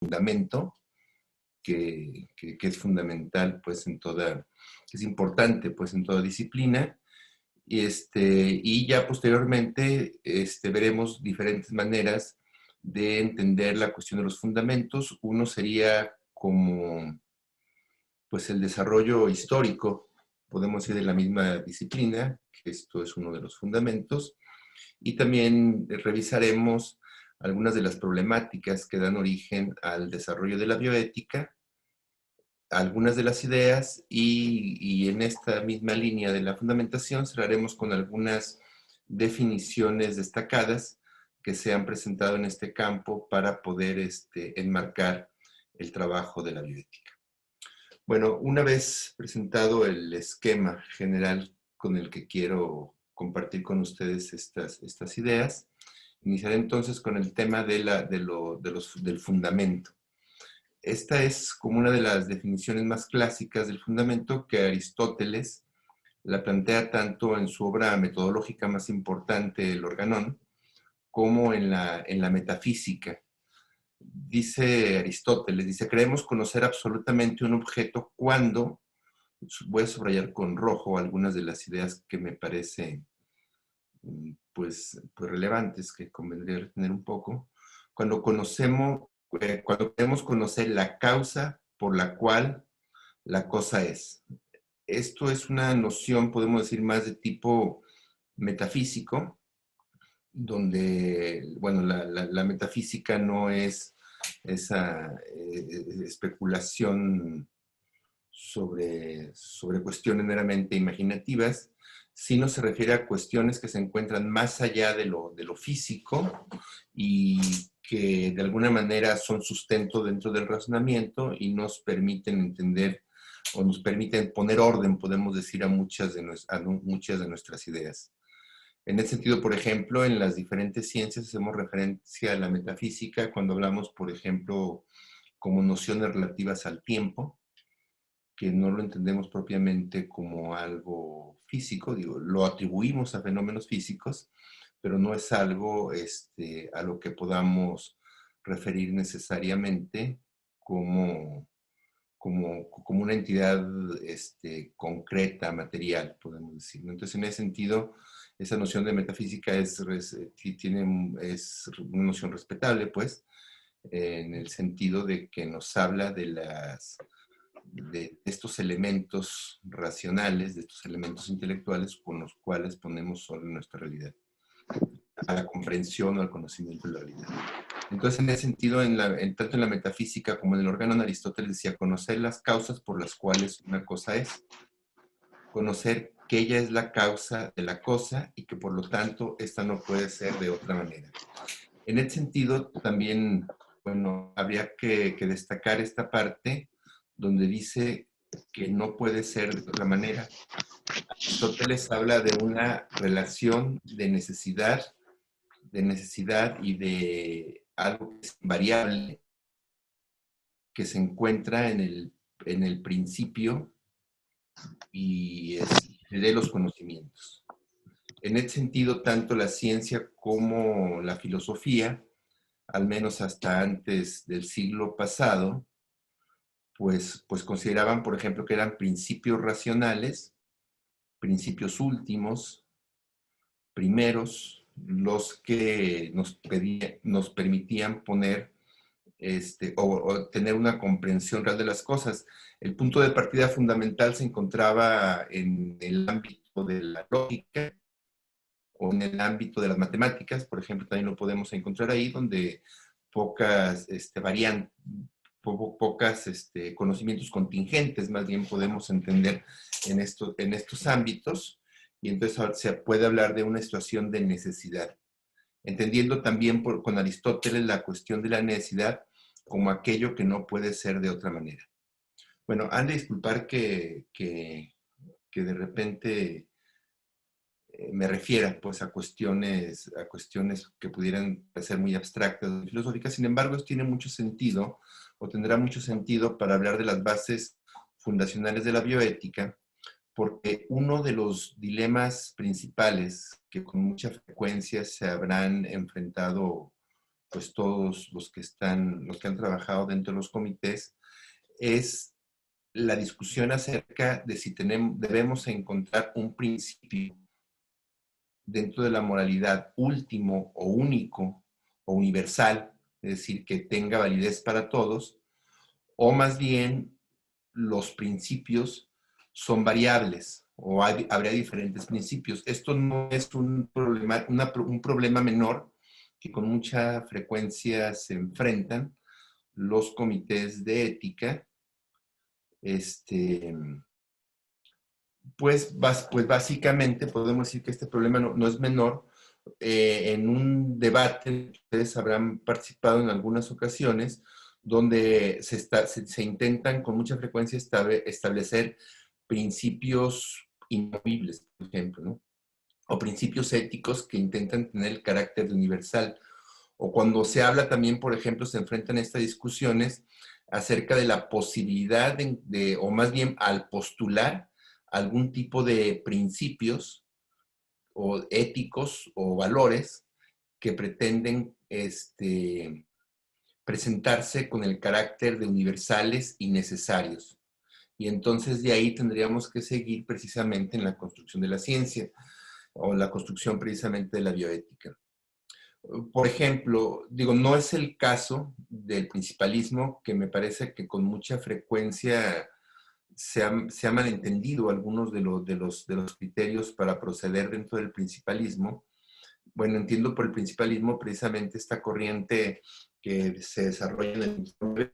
fundamento, que es fundamental, pues, que es importante, pues, en toda disciplina. Y ya posteriormente veremos diferentes maneras de entender la cuestión de los fundamentos. Uno sería como, pues, el desarrollo histórico, podemos decir, de la misma disciplina, que esto es uno de los fundamentos. Y también revisaremos algunas de las problemáticas que dan origen al desarrollo de la bioética, algunas de las ideas, y en esta misma línea de la fundamentación cerraremos con algunas definiciones destacadas que se han presentado en este campo para poder enmarcar el trabajo de la bioética. Bueno, una vez presentado el esquema general con el que quiero compartir con ustedes estas ideas, iniciaré entonces con el tema del fundamento. Esta es como una de las definiciones más clásicas del fundamento, que Aristóteles la plantea tanto en su obra metodológica más importante, el Organón, como en la metafísica. Dice Aristóteles, dice: creemos conocer absolutamente un objeto cuando, voy a subrayar con rojo algunas de las ideas que me parecen pues relevantes, que convendría tener un poco, cuando queremos conocer la causa por la cual la cosa es. Esto es una noción, podemos decir, más de tipo metafísico, donde, bueno, la metafísica no es esa especulación sobre cuestiones meramente imaginativas, sino se refiere a cuestiones que se encuentran más allá de lo físico y que de alguna manera son sustento dentro del razonamiento y nos permiten entender o nos permiten poner orden, podemos decir, a muchas de nuestras ideas. En ese sentido, por ejemplo, en las diferentes ciencias hacemos referencia a la metafísica cuando hablamos, por ejemplo, como nociones relativas al tiempo, que no lo entendemos propiamente como algo físico, digo, lo atribuimos a fenómenos físicos, pero no es algo a lo que podamos referir necesariamente como una entidad concreta, material, podemos decir. Entonces, en ese sentido, esa noción de metafísica es una noción respetable, pues, en el sentido de que nos habla de estos elementos racionales, de estos elementos intelectuales con los cuales ponemos orden en nuestra realidad, a la comprensión o al conocimiento de la realidad. Entonces, en ese sentido, tanto en la metafísica como en el Organón, Aristóteles decía: conocer las causas por las cuales una cosa es, conocer que ella es la causa de la cosa y que por lo tanto esta no puede ser de otra manera. En ese sentido, también, bueno, habría que destacar esta parte donde dice que no puede ser de otra manera. Aristóteles habla de una relación de necesidad y de algo que es invariable, que se encuentra en el principio y de los conocimientos. En ese sentido, tanto la ciencia como la filosofía, al menos hasta antes del siglo pasado, pues consideraban, por ejemplo, que eran principios racionales, principios últimos, primeros, los que nos permitían poner o tener una comprensión real de las cosas. El punto de partida fundamental se encontraba en el ámbito de la lógica o en el ámbito de las matemáticas, por ejemplo, también lo podemos encontrar ahí, donde pocas conocimientos contingentes, más bien podemos entender en estos ámbitos, y entonces se puede hablar de una situación de necesidad, entendiendo también con Aristóteles la cuestión de la necesidad como aquello que no puede ser de otra manera. Bueno, han de disculpar que de repente me refiera pues a cuestiones que pudieran ser muy abstractas o filosóficas. Sin embargo, esto tiene mucho sentido, o tendrá mucho sentido, para hablar de las bases fundacionales de la bioética, porque uno de los dilemas principales que con mucha frecuencia se habrán enfrentado pues todos los que han trabajado dentro de los comités, es la discusión acerca de si debemos encontrar un principio dentro de la moralidad último o único o universal, es decir, que tenga validez para todos, o más bien los principios son variables o habría diferentes principios. Esto no es un problema menor que con mucha frecuencia se enfrentan los comités de ética, este, pues básicamente podemos decir que este problema no es menor. En un debate, ustedes habrán participado en algunas ocasiones, donde se intentan con mucha frecuencia establecer principios inamovibles, por ejemplo, ¿no? O principios éticos que intentan tener el carácter de universal. O cuando se habla también, por ejemplo, se enfrentan estas discusiones acerca de la posibilidad o más bien al postular algún tipo de principios o éticos o valores que pretenden presentarse con el carácter de universales y necesarios. Y entonces de ahí tendríamos que seguir precisamente en la construcción de la ciencia o la construcción precisamente de la bioética. Por ejemplo, digo, no es el caso del principalismo, que me parece que con mucha frecuencia se ha malentendido algunos de los criterios para proceder dentro del principalismo. Bueno, entiendo por el principalismo precisamente esta corriente que se desarrolla en el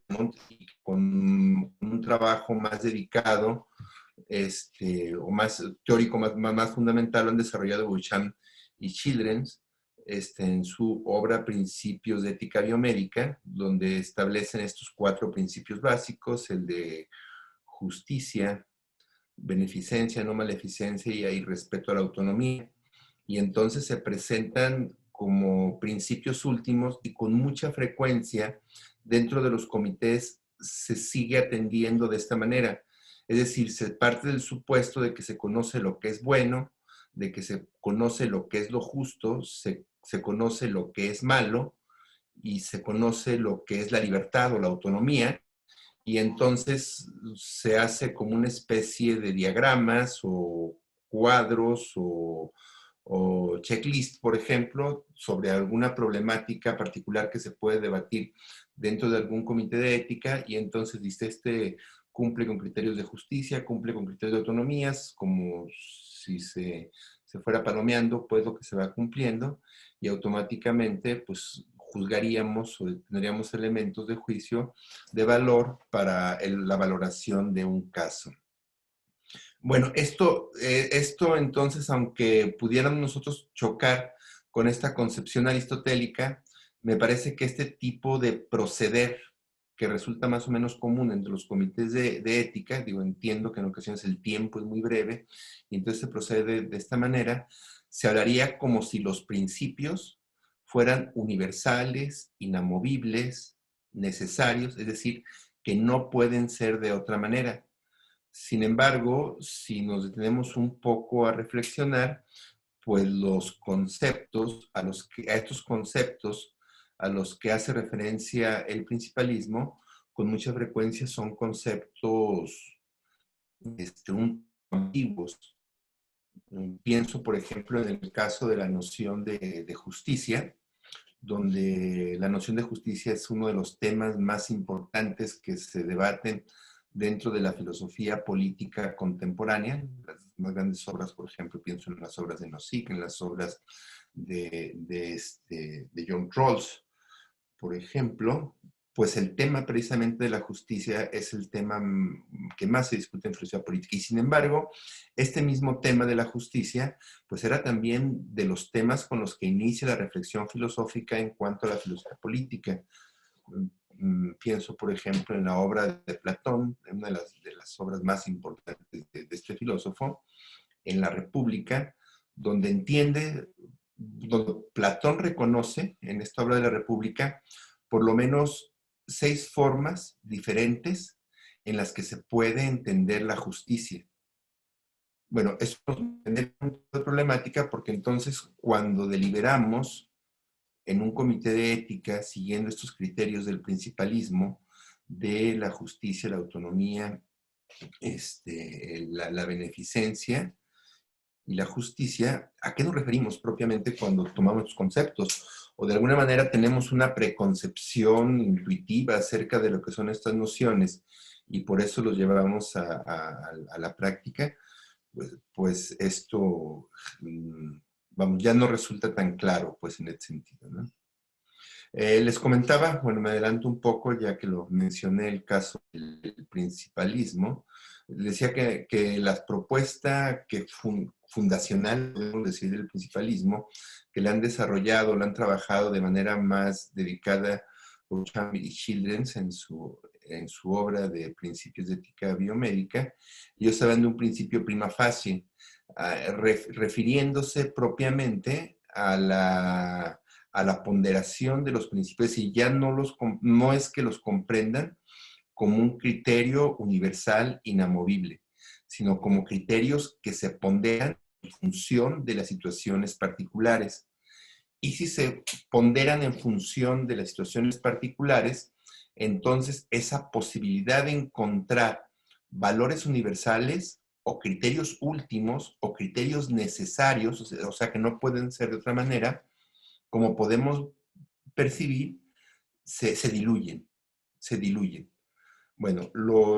y con un trabajo más dedicado o más teórico, más fundamental, lo han desarrollado Beauchamp y Childrens en su obra Principios de Ética Biomédica, donde establecen estos 4 principios básicos: el de justicia, beneficencia, no maleficencia y respeto a la autonomía. Y entonces se presentan como principios últimos y con mucha frecuencia dentro de los comités se sigue atendiendo de esta manera. Es decir, se parte del supuesto de que se conoce lo que es bueno, de que se conoce lo que es lo justo, se conoce lo que es malo y se conoce lo que es la libertad o la autonomía, y entonces se hace como una especie de diagramas o cuadros o checklist, por ejemplo, sobre alguna problemática particular que se puede debatir dentro de algún comité de ética, y entonces dice, cumple con criterios de justicia, cumple con criterios de autonomías, como si se fuera palomeando, pues lo que se va cumpliendo, y automáticamente, pues juzgaríamos o tendríamos elementos de juicio de valor para la valoración de un caso. Bueno, esto entonces, aunque pudiéramos nosotros chocar con esta concepción aristotélica, me parece que este tipo de proceder que resulta más o menos común entre los comités de ética, digo, entiendo que en ocasiones el tiempo es muy breve, y entonces se procede de esta manera, se hablaría como si los principios fueran universales, inamovibles, necesarios, es decir, que no pueden ser de otra manera. Sin embargo, si nos detenemos un poco a reflexionar, pues los conceptos, a estos conceptos a los que hace referencia el principalismo, con mucha frecuencia son conceptos antiguos. Pienso, por ejemplo, en el caso de la noción de justicia, donde la noción de justicia es uno de los temas más importantes que se debaten dentro de la filosofía política contemporánea. Las más grandes obras, por ejemplo, pienso en las obras de Nozick, en las obras de John Rawls, por ejemplo, pues el tema precisamente de la justicia es el tema que más se discute en filosofía política. Y sin embargo, este mismo tema de la justicia, pues era también de los temas con los que inicia la reflexión filosófica en cuanto a la filosofía política. Pienso, por ejemplo, en la obra de Platón, una de las obras más importantes de este filósofo, en la República, donde donde Platón reconoce en esta obra de la República por lo menos 6 formas diferentes en las que se puede entender la justicia. Bueno, eso es una problemática porque entonces cuando deliberamos en un comité de ética, siguiendo estos criterios del principalismo, de la justicia, la autonomía, la beneficencia y la justicia, ¿a qué nos referimos propiamente cuando tomamos estos conceptos? O de alguna manera tenemos una preconcepción intuitiva acerca de lo que son estas nociones y por eso los llevamos a la práctica, pues esto, vamos, ya no resulta tan claro, pues en ese sentido, ¿no? Les comentaba, bueno, me adelanto un poco ya que lo mencioné, el caso del principalismo. Decía que la propuesta fundacional, podemos decir, del principalismo, que le han desarrollado, lo han trabajado de manera más dedicada Beauchamp y Childrens en su obra de Principios de Ética Biomédica. Ellos hablan de un principio prima facie, refiriéndose propiamente a la ponderación de los principios y ya no es que los comprendan como un criterio universal inamovible, sino como criterios que se ponderan en función de las situaciones particulares. Y si se ponderan en función de las situaciones particulares, entonces esa posibilidad de encontrar valores universales o criterios últimos o criterios necesarios, o sea que no pueden ser de otra manera, como podemos percibir, se diluyen, se diluyen. Bueno,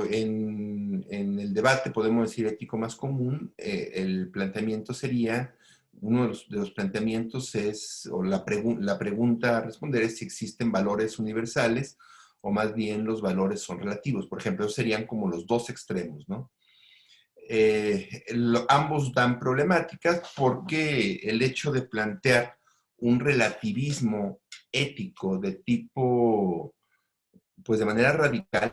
en el debate, podemos decir, ético más común, el planteamiento sería, uno de los planteamientos es, o la pregunta a responder es si existen valores universales o más bien los valores son relativos. Por ejemplo, serían como los dos extremos, ¿no? Ambos dan problemáticas porque el hecho de plantear un relativismo ético de tipo, pues de manera radical,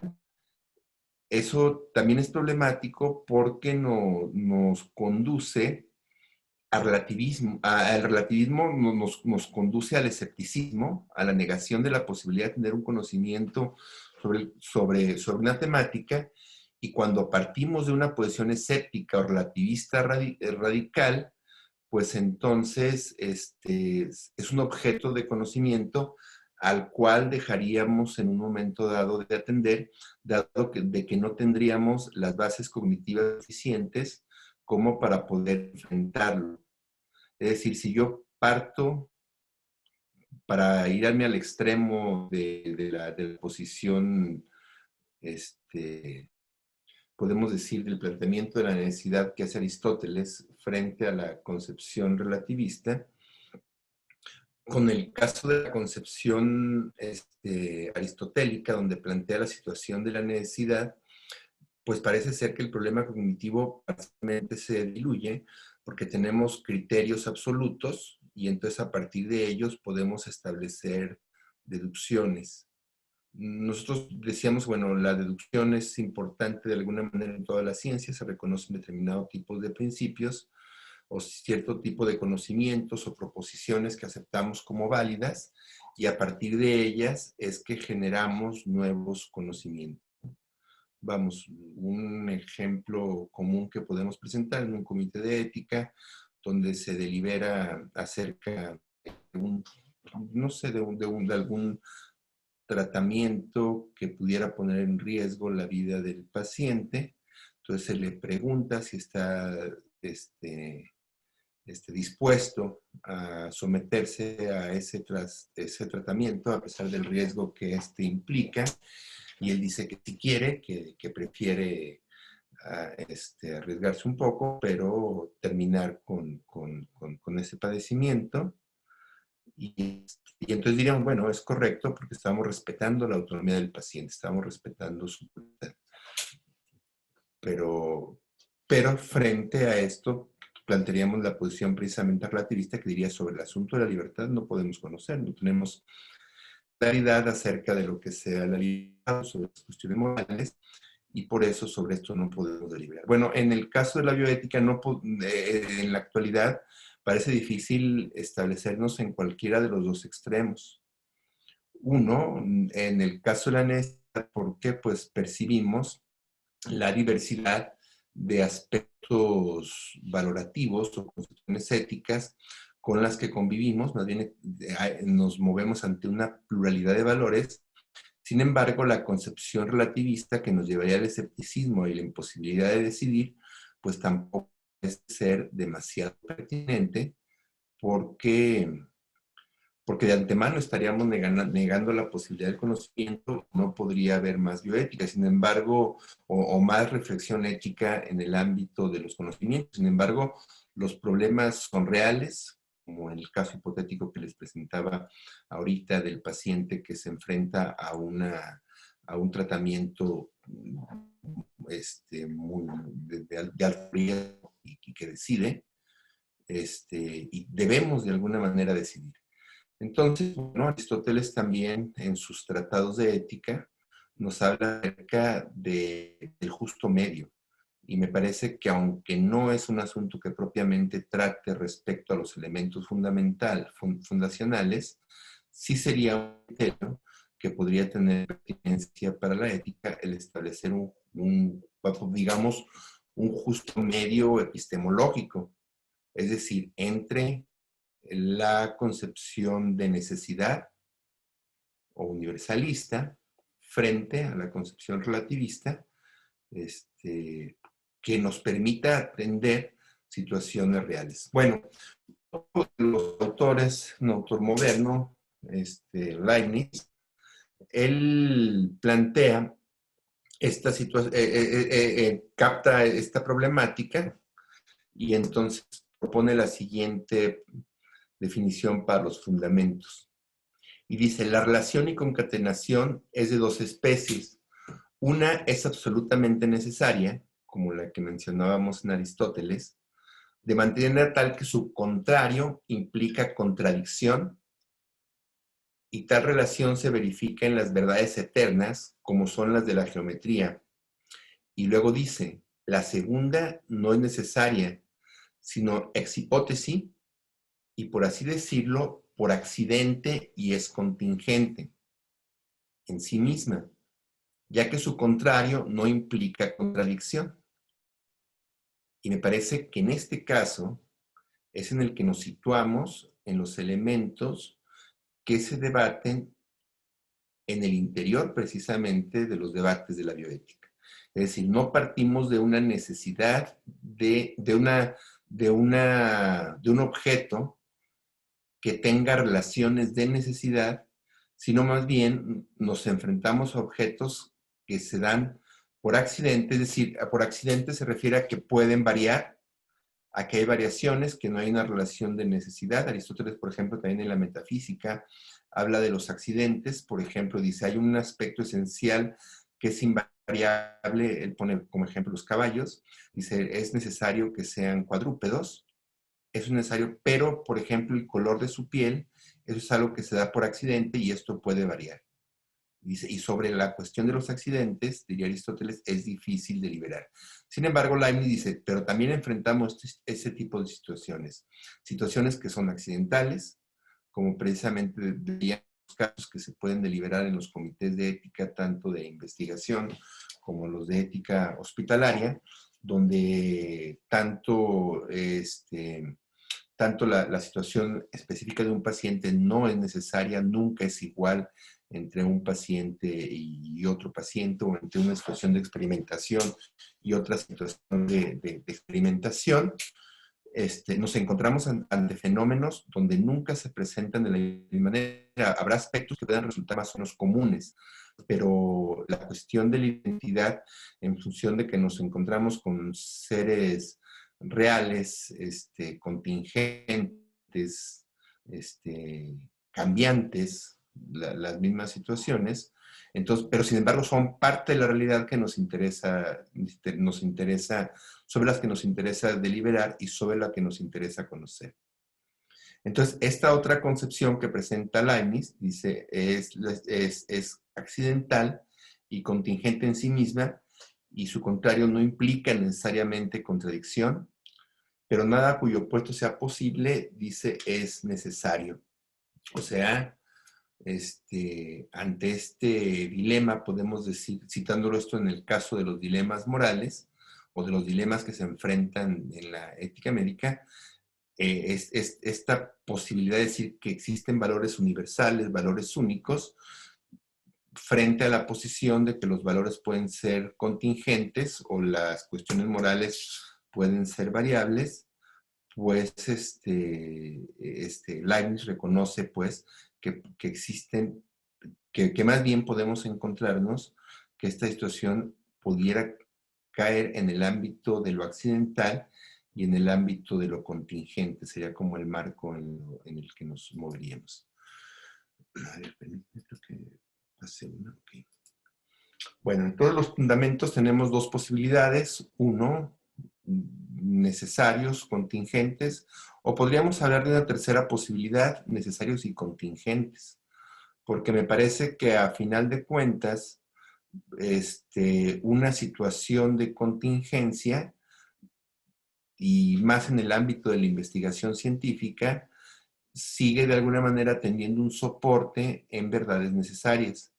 eso también es problemático porque nos conduce al relativismo. El relativismo nos conduce al escepticismo, a la negación de la posibilidad de tener un conocimiento sobre una temática, y cuando partimos de una posición escéptica o relativista radical, pues entonces es un objeto de conocimiento al cual dejaríamos en un momento dado de atender, dado de que no tendríamos las bases cognitivas suficientes como para poder enfrentarlo. Es decir, si yo parto para irme al extremo de la posición, podemos decir, del planteamiento de la necesidad que hace Aristóteles frente a la concepción relativista, con el caso de la concepción aristotélica, donde plantea la situación de la necesidad, pues parece ser que el problema cognitivo parcialmente se diluye porque tenemos criterios absolutos y entonces a partir de ellos podemos establecer deducciones. Nosotros decíamos, bueno, la deducción es importante de alguna manera en toda la ciencia, se reconocen determinados tipos de principios o cierto tipo de conocimientos o proposiciones que aceptamos como válidas, y a partir de ellas es que generamos nuevos conocimientos. Vamos, un ejemplo común que podemos presentar en un comité de ética donde se delibera acerca de no sé, de algún tratamiento que pudiera poner en riesgo la vida del paciente. Entonces se le pregunta si está dispuesto a someterse a ese tratamiento a pesar del riesgo que implica, y él dice que si quiere, que prefiere arriesgarse un poco, pero terminar con ese padecimiento. Y entonces diríamos, bueno, es correcto porque estamos respetando la autonomía del paciente, estamos respetando su voluntad. Pero frente a esto, plantearíamos la posición precisamente relativista que diría, sobre el asunto de la libertad no podemos conocer, no tenemos claridad acerca de lo que sea la libertad, sobre las cuestiones morales, y por eso sobre esto no podemos deliberar. Bueno, en el caso de la bioética, en la actualidad, parece difícil establecernos en cualquiera de los dos extremos. Uno, en el caso de la necesidad, porque pues percibimos la diversidad de aspectos valorativos o concepciones éticas con las que convivimos, más bien nos movemos ante una pluralidad de valores. Sin embargo, la concepción relativista que nos llevaría al escepticismo y la imposibilidad de decidir, pues tampoco puede ser demasiado pertinente, porque de antemano estaríamos negando la posibilidad del conocimiento, no podría haber más bioética, sin embargo, o más reflexión ética en el ámbito de los conocimientos. Sin embargo, los problemas son reales, como en el caso hipotético que les presentaba ahorita del paciente que se enfrenta a un tratamiento de alto riesgo y que decide, y debemos de alguna manera decidir. Entonces, bueno, Aristóteles también en sus tratados de ética nos habla acerca del justo medio. Y me parece que aunque no es un asunto que propiamente trate respecto a los elementos fundacionales, sí sería un criterio que podría tener pertinencia para la ética el establecer digamos, un justo medio epistemológico. Es decir, entre la concepción de necesidad o universalista frente a la concepción relativista, que nos permita atender situaciones reales. Bueno, los autores, un autor moderno, Leibniz, él plantea esta situación, capta esta problemática y entonces propone la siguiente definición para los fundamentos. Y dice, la relación y concatenación es de dos especies. Una es absolutamente necesaria, como la que mencionábamos en Aristóteles, de manera tal que su contrario implica contradicción, y tal relación se verifica en las verdades eternas, como son las de la geometría. Y luego dice, la segunda no es necesaria, sino ex hipótesis, y por así decirlo, por accidente y es contingente en sí misma, ya que su contrario no implica contradicción. Y me parece que en este caso es en el que nos situamos en los elementos que se debaten en el interior precisamente de los debates de la bioética. Es decir, no partimos de una necesidad de un objeto que tenga relaciones de necesidad, sino más bien nos enfrentamos a objetos que se dan por accidente, es decir, por accidente se refiere a que pueden variar, a que hay variaciones, que no hay una relación de necesidad. Aristóteles, por ejemplo, también en la metafísica habla de los accidentes, por ejemplo, dice, hay un aspecto esencial que es invariable, él pone como ejemplo los caballos, dice, es necesario que sean cuadrúpedos, es necesario, pero, por ejemplo, el color de su piel, eso es algo que se da por accidente y esto puede variar. Dice, y sobre la cuestión de los accidentes, diría Aristóteles, es difícil de liberar. Sin embargo, Leibniz dice, pero también enfrentamos ese tipo de situaciones que son accidentales, como precisamente veíamos casos que se pueden deliberar en los comités de ética, tanto de investigación como los de ética hospitalaria, donde tanto la situación específica de un paciente no es necesaria, nunca es igual entre un paciente y otro paciente, o entre una situación de experimentación y otra situación de experimentación. Nos encontramos ante fenómenos donde nunca se presentan de la misma manera. Habrá aspectos que puedan resultar más o menos comunes, pero la cuestión de la identidad, en función de que nos encontramos con seres reales, contingentes, cambiantes, las mismas situaciones, entonces, pero sin embargo son parte de la realidad que nos interesa, sobre las que nos interesa deliberar y sobre la que nos interesa conocer. Entonces, esta otra concepción que presenta Leibniz, dice, es accidental y contingente en sí misma, y su contrario no implica necesariamente contradicción, pero nada cuyo opuesto sea posible, dice, es necesario. O sea, ante este dilema, podemos decir, citándolo esto en el caso de los dilemas morales, o de los dilemas que se enfrentan en la ética médica, esta posibilidad de decir que existen valores universales, valores únicos, frente a la posición de que los valores pueden ser contingentes o las cuestiones morales pueden ser variables, pues Leibniz reconoce pues que existen, que más bien podemos encontrarnos que esta situación pudiera caer en el ámbito de lo accidental y en el ámbito de lo contingente, sería como el marco en el que nos moveríamos. A ver, permíteme, creo que pasé una, ok. Bueno, en todos los fundamentos tenemos dos posibilidades. Uno, necesarios, contingentes, o podríamos hablar de una tercera posibilidad, necesarios y contingentes, porque me parece que a final de cuentas, una situación de contingencia, y más en el ámbito de la investigación científica, sigue de alguna manera teniendo un soporte en verdades necesarias.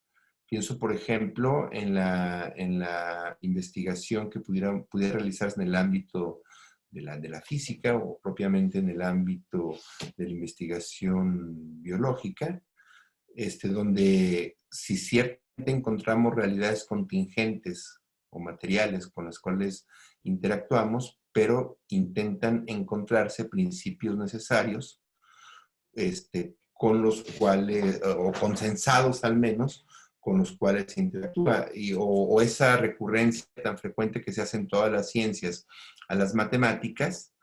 Pienso, por ejemplo, en la investigación que pudiera realizarse en el ámbito de la física o propiamente en el ámbito de la investigación biológica, donde si ciertamente encontramos realidades contingentes o materiales con las cuales interactuamos, pero intentan encontrarse principios necesarios con los cuales, o consensados al menos, con los cuales se interactúa, o esa recurrencia tan frecuente que se hace en todas las ciencias a las matemáticas,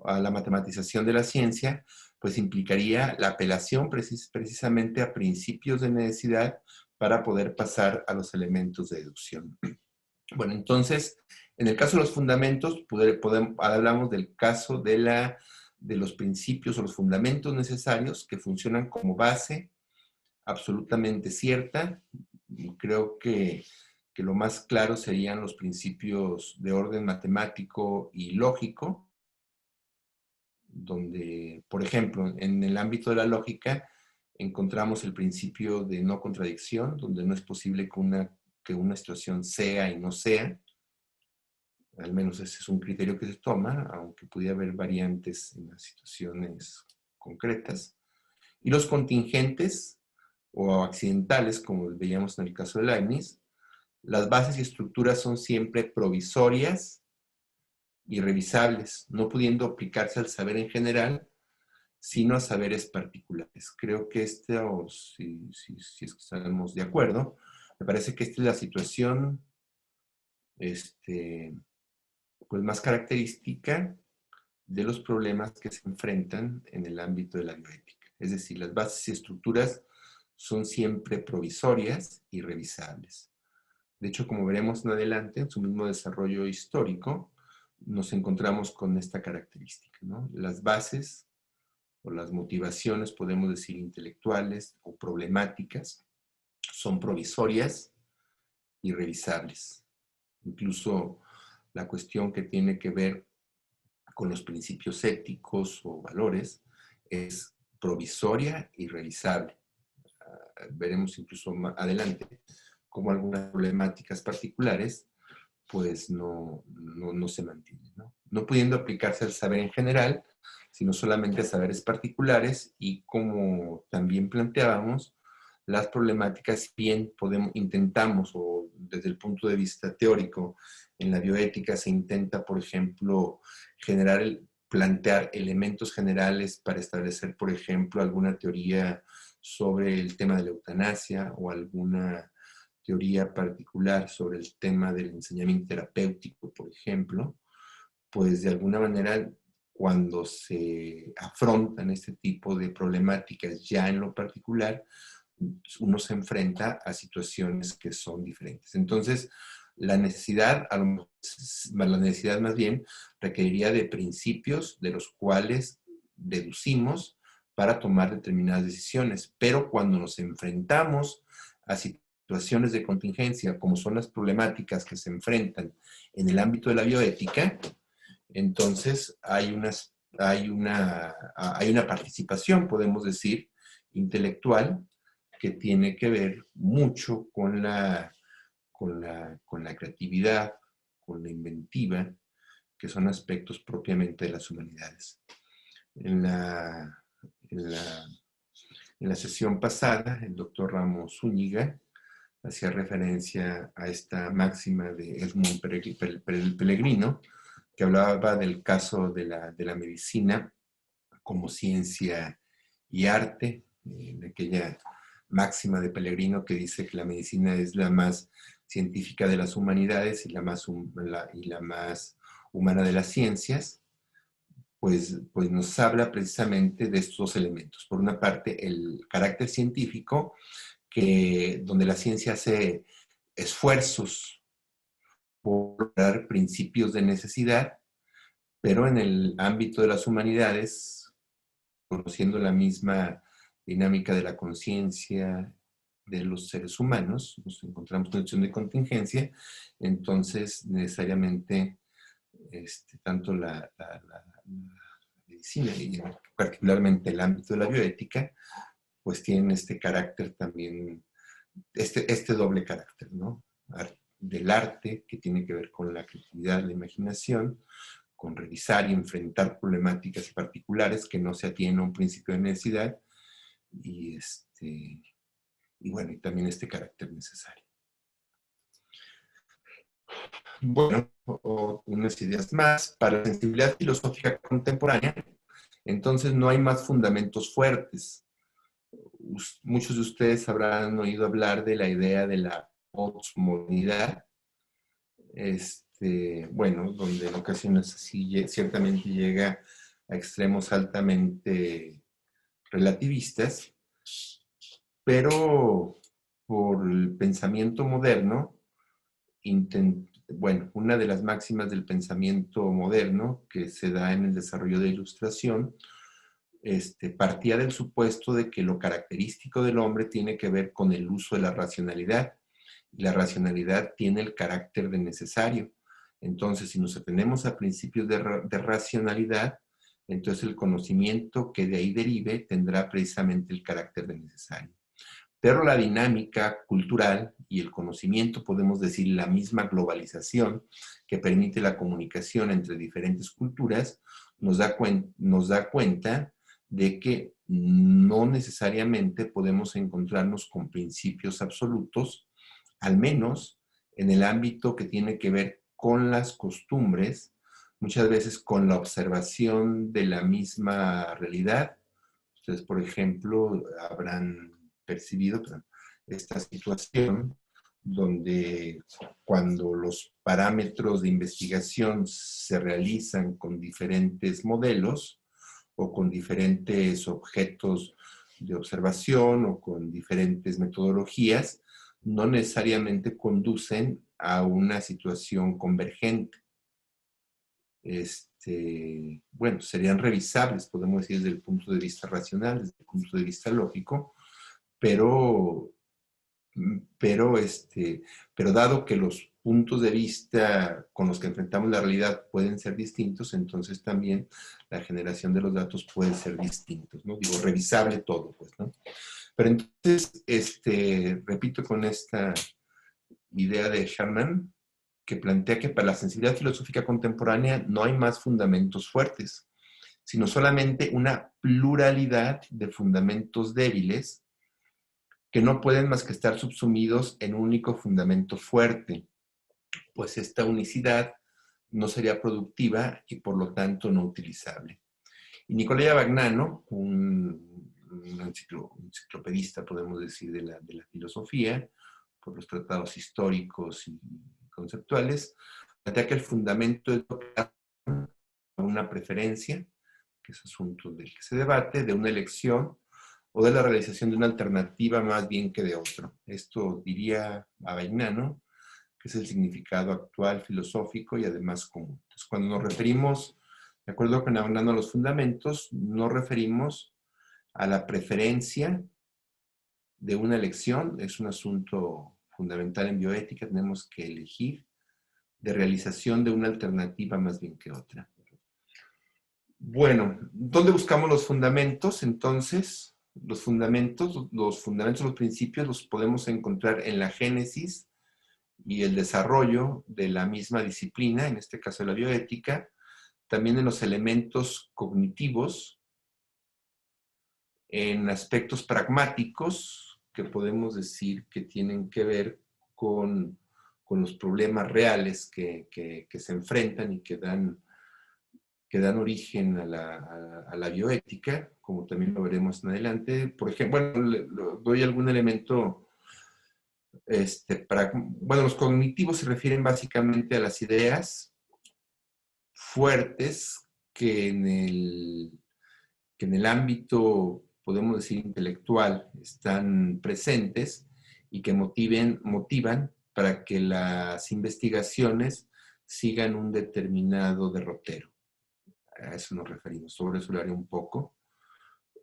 a la matematización de la ciencia, pues implicaría la apelación precisamente a principios de necesidad para poder pasar a los elementos de deducción. Bueno, entonces, en el caso de los fundamentos, hablamos del caso de los principios o los fundamentos necesarios que funcionan como base absolutamente cierta. Creo que lo más claro serían los principios de orden matemático y lógico, donde, por ejemplo, en el ámbito de la lógica, encontramos el principio de no contradicción, donde no es posible que una situación sea y no sea. Al menos ese es un criterio que se toma, aunque pudiera haber variantes en las situaciones concretas. Y los contingentes o accidentales, como veíamos en el caso de Leibniz, las bases y estructuras son siempre provisorias y revisables, no pudiendo aplicarse al saber en general, sino a saberes particulares. Creo que si es que estamos de acuerdo, me parece que esta es la situación pues más característica de los problemas que se enfrentan en el ámbito de la bioética. Es decir, las bases y estructuras son siempre provisorias y revisables. De hecho, como veremos en adelante, en su mismo desarrollo histórico, nos encontramos con esta característica, ¿no? Las bases o las motivaciones, podemos decir, intelectuales o problemáticas, son provisorias y revisables. Incluso la cuestión que tiene que ver con los principios éticos o valores es provisoria y revisable. Veremos incluso más adelante cómo algunas problemáticas particulares pues no se mantienen, ¿no? No pudiendo aplicarse al saber en general, sino solamente a saberes particulares, y como también planteábamos, las problemáticas, bien intentamos, o desde el punto de vista teórico, en la bioética se intenta, por ejemplo, plantear elementos generales para establecer, por ejemplo, alguna teoría sobre el tema de la eutanasia o alguna teoría particular sobre el tema del ensañamiento terapéutico, por ejemplo, pues de alguna manera cuando se afrontan este tipo de problemáticas ya en lo particular, uno se enfrenta a situaciones que son diferentes. Entonces, la necesidad más bien requeriría de principios de los cuales deducimos para tomar determinadas decisiones, pero cuando nos enfrentamos a situaciones de contingencia, como son las problemáticas que se enfrentan en el ámbito de la bioética, entonces hay una participación, podemos decir, intelectual, que tiene que ver mucho con la creatividad, con la inventiva, que son aspectos propiamente de las humanidades. En la, en la, en la sesión pasada, el doctor Ramos Zúñiga hacía referencia a esta máxima de Edmund Pellegrino, que hablaba del caso de la medicina como ciencia y arte, de aquella máxima de Pellegrino que dice que la medicina es la más científica de las humanidades y la más humana de las ciencias. Pues nos habla precisamente de estos dos elementos. Por una parte, el carácter científico, donde la ciencia hace esfuerzos por lograr principios de necesidad, pero en el ámbito de las humanidades, conociendo la misma dinámica de la conciencia de los seres humanos, nos encontramos en una situación de contingencia, entonces necesariamente tanto la medicina y particularmente el ámbito de la bioética, pues tienen este carácter también, este doble carácter, ¿no? Del arte, que tiene que ver con la creatividad, la imaginación, con revisar y enfrentar problemáticas particulares que no se atienen a un principio de necesidad, y bueno, y también este carácter necesario. Bueno, unas ideas más. Para la sensibilidad filosófica contemporánea, entonces no hay más fundamentos fuertes. Muchos de ustedes habrán oído hablar de la idea de la postmodernidad, bueno, donde en ocasiones así ciertamente llega a extremos altamente relativistas, pero por el pensamiento moderno, bueno, una de las máximas del pensamiento moderno que se da en el desarrollo de la Ilustración, partía del supuesto de que lo característico del hombre tiene que ver con el uso de la racionalidad, y la racionalidad tiene el carácter de necesario. Entonces, si nos atenemos a principios de racionalidad, entonces el conocimiento que de ahí derive tendrá precisamente el carácter de necesario. Pero la dinámica cultural y el conocimiento, podemos decir la misma globalización que permite la comunicación entre diferentes culturas, nos da cuenta de que no necesariamente podemos encontrarnos con principios absolutos, al menos en el ámbito que tiene que ver con las costumbres, muchas veces con la observación de la misma realidad. Ustedes, por ejemplo, habrán percibido esta situación donde cuando los parámetros de investigación se realizan con diferentes modelos o con diferentes objetos de observación o con diferentes metodologías, no necesariamente conducen a una situación convergente. Bueno, serían revisables, podemos decir, desde el punto de vista racional, desde el punto de vista lógico, pero dado que los puntos de vista con los que enfrentamos la realidad pueden ser distintos, entonces también la generación de los datos puede ser distintos, ¿no? Digo, revisable todo, pues, ¿no? Pero entonces, repito con esta idea de Sherman, que plantea que para la sensibilidad filosófica contemporánea no hay más fundamentos fuertes, sino solamente una pluralidad de fundamentos débiles que no pueden más que estar subsumidos en un único fundamento fuerte, pues esta unicidad no sería productiva y por lo tanto no utilizable. Y Nicolai Bagnano, un enciclopedista, podemos decir, de la filosofía, por los tratados históricos y conceptuales, plantea que el fundamento es una preferencia, que es asunto del que se debate, de una elección o de la realización de una alternativa más bien que de otro. Esto diría Bagnano, que es el significado actual filosófico y además común. Entonces, cuando nos referimos, de acuerdo con Bagnano, a los fundamentos, nos referimos a la preferencia de una elección, es un asunto fundamental en bioética, tenemos que elegir, de realización de una alternativa más bien que otra. Bueno, ¿dónde buscamos los fundamentos? Entonces, los fundamentos, los principios los podemos encontrar en la génesis y el desarrollo de la misma disciplina, en este caso la bioética, también en los elementos cognitivos en aspectos pragmáticos que podemos decir que tienen que ver con los problemas reales que se enfrentan y que dan origen a la bioética, como también lo veremos en adelante. Por ejemplo, bueno, doy algún elemento, bueno, los cognitivos se refieren básicamente a las ideas fuertes que en el ámbito, podemos decir, intelectual, están presentes y que motivan para que las investigaciones sigan un determinado derrotero. A eso nos referimos, sobre eso lo haré un poco.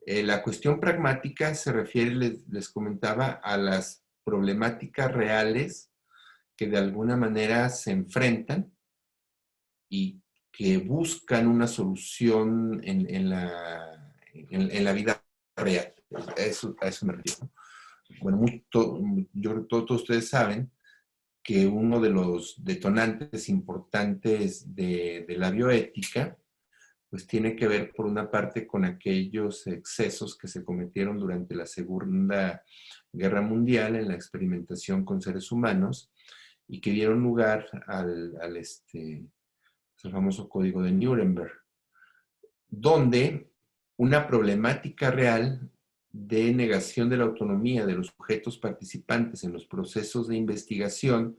La cuestión pragmática se refiere, les comentaba, a las problemáticas reales que de alguna manera se enfrentan y que buscan una solución en la vida real. A eso me refiero. Bueno, yo creo que todos ustedes saben que uno de los detonantes importantes de la bioética pues tiene que ver por una parte con aquellos excesos que se cometieron durante la Segunda Guerra Mundial en la experimentación con seres humanos y que dieron lugar al famoso Código de Nuremberg, donde una problemática real de negación de la autonomía de los sujetos participantes en los procesos de investigación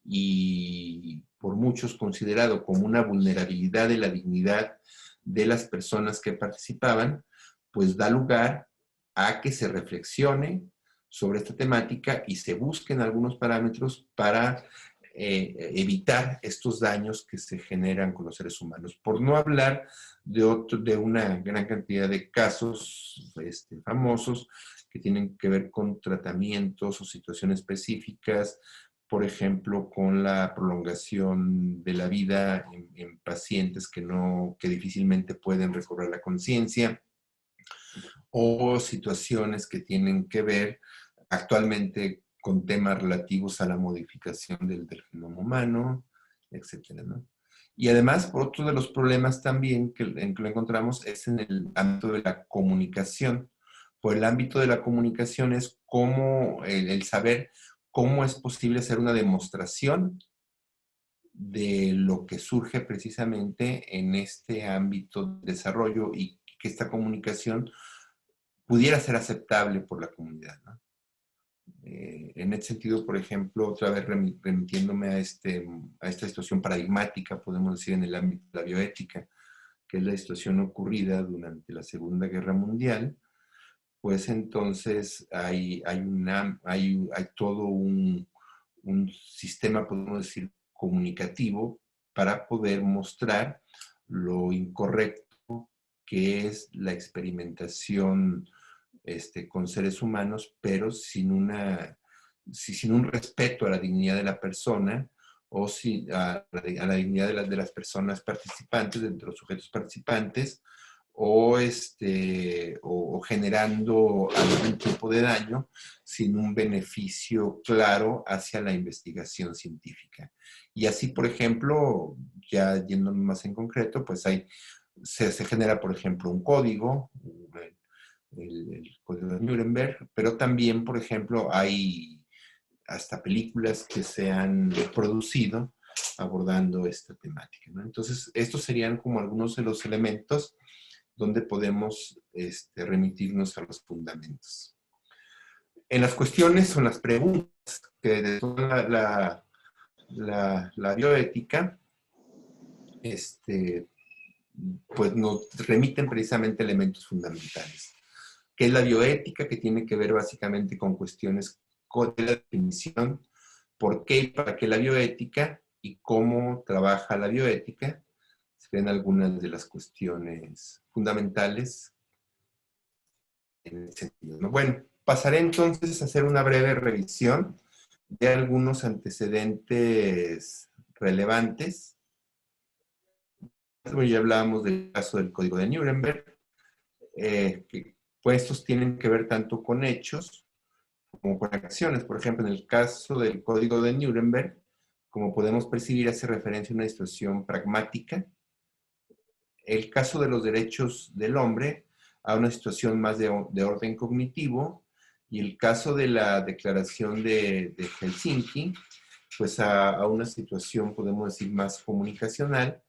y por muchos considerado como una vulnerabilidad de la dignidad de las personas que participaban, pues da lugar a que se reflexione sobre esta temática y se busquen algunos parámetros para evitar estos daños que se generan con los seres humanos. Por no hablar de una gran cantidad de casos famosos que tienen que ver con tratamientos o situaciones específicas, por ejemplo, con la prolongación de la vida en pacientes que difícilmente pueden recobrar la conciencia, o situaciones que tienen que ver actualmente con temas relativos a la modificación del genoma humano, etcétera, ¿no? Y además, otro de los problemas también que lo encontramos es en el ámbito de la comunicación. Por el ámbito de la comunicación es cómo el saber cómo es posible hacer una demostración de lo que surge precisamente en este ámbito de desarrollo y que esta comunicación pudiera ser aceptable por la comunidad, ¿no? En este sentido, por ejemplo, otra vez remitiéndome a esta situación paradigmática, podemos decir, en el ámbito de la bioética, que es la situación ocurrida durante la Segunda Guerra Mundial, pues entonces hay todo un sistema, podemos decir, comunicativo para poder mostrar lo incorrecto que es la experimentación con seres humanos, pero sin un respeto a la dignidad de la persona o a la dignidad de las personas participantes, de los sujetos participantes, o generando algún tipo de daño sin un beneficio claro hacia la investigación científica. Y así, por ejemplo, ya yéndome más en concreto, pues se genera, por ejemplo, un código, el Código de Nuremberg, pero también, por ejemplo, hay hasta películas que se han producido abordando esta temática, ¿no? Entonces, estos serían como algunos de los elementos donde podemos remitirnos a los fundamentos. En las cuestiones o en las preguntas que de toda la bioética, pues nos remiten precisamente elementos fundamentales. ¿Qué es la bioética? Que tiene que ver básicamente con cuestiones de la definición, por qué y para qué la bioética y cómo trabaja la bioética. Se ven algunas de las cuestiones fundamentales en ese sentido, ¿no? Bueno, pasaré entonces a hacer una breve revisión de algunos antecedentes relevantes. Ya hablábamos del caso del Código de Nuremberg, que pues estos tienen que ver tanto con hechos como con acciones. Por ejemplo, en el caso del Código de Nuremberg, como podemos percibir, hace referencia a una situación pragmática. El caso de los derechos del hombre a una situación más de orden cognitivo, y el caso de la declaración de Helsinki, pues a una situación, podemos decir, más comunicacional,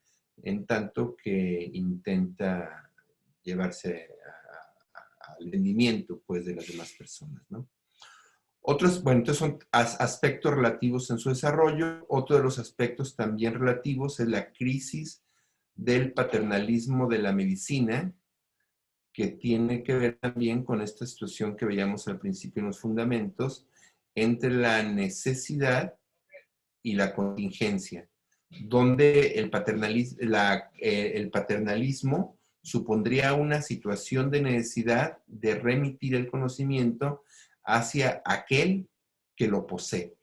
en tanto que intenta llevarse al rendimiento, pues, de las demás personas, ¿no? Otros, bueno, entonces son aspectos relativos en su desarrollo. Otro de los aspectos también relativos es la crisis del paternalismo de la medicina, que tiene que ver también con esta situación que veíamos al principio en los fundamentos, entre la necesidad y la contingencia, donde el paternalismo supondría una situación de necesidad de remitir el conocimiento hacia aquel que lo posee.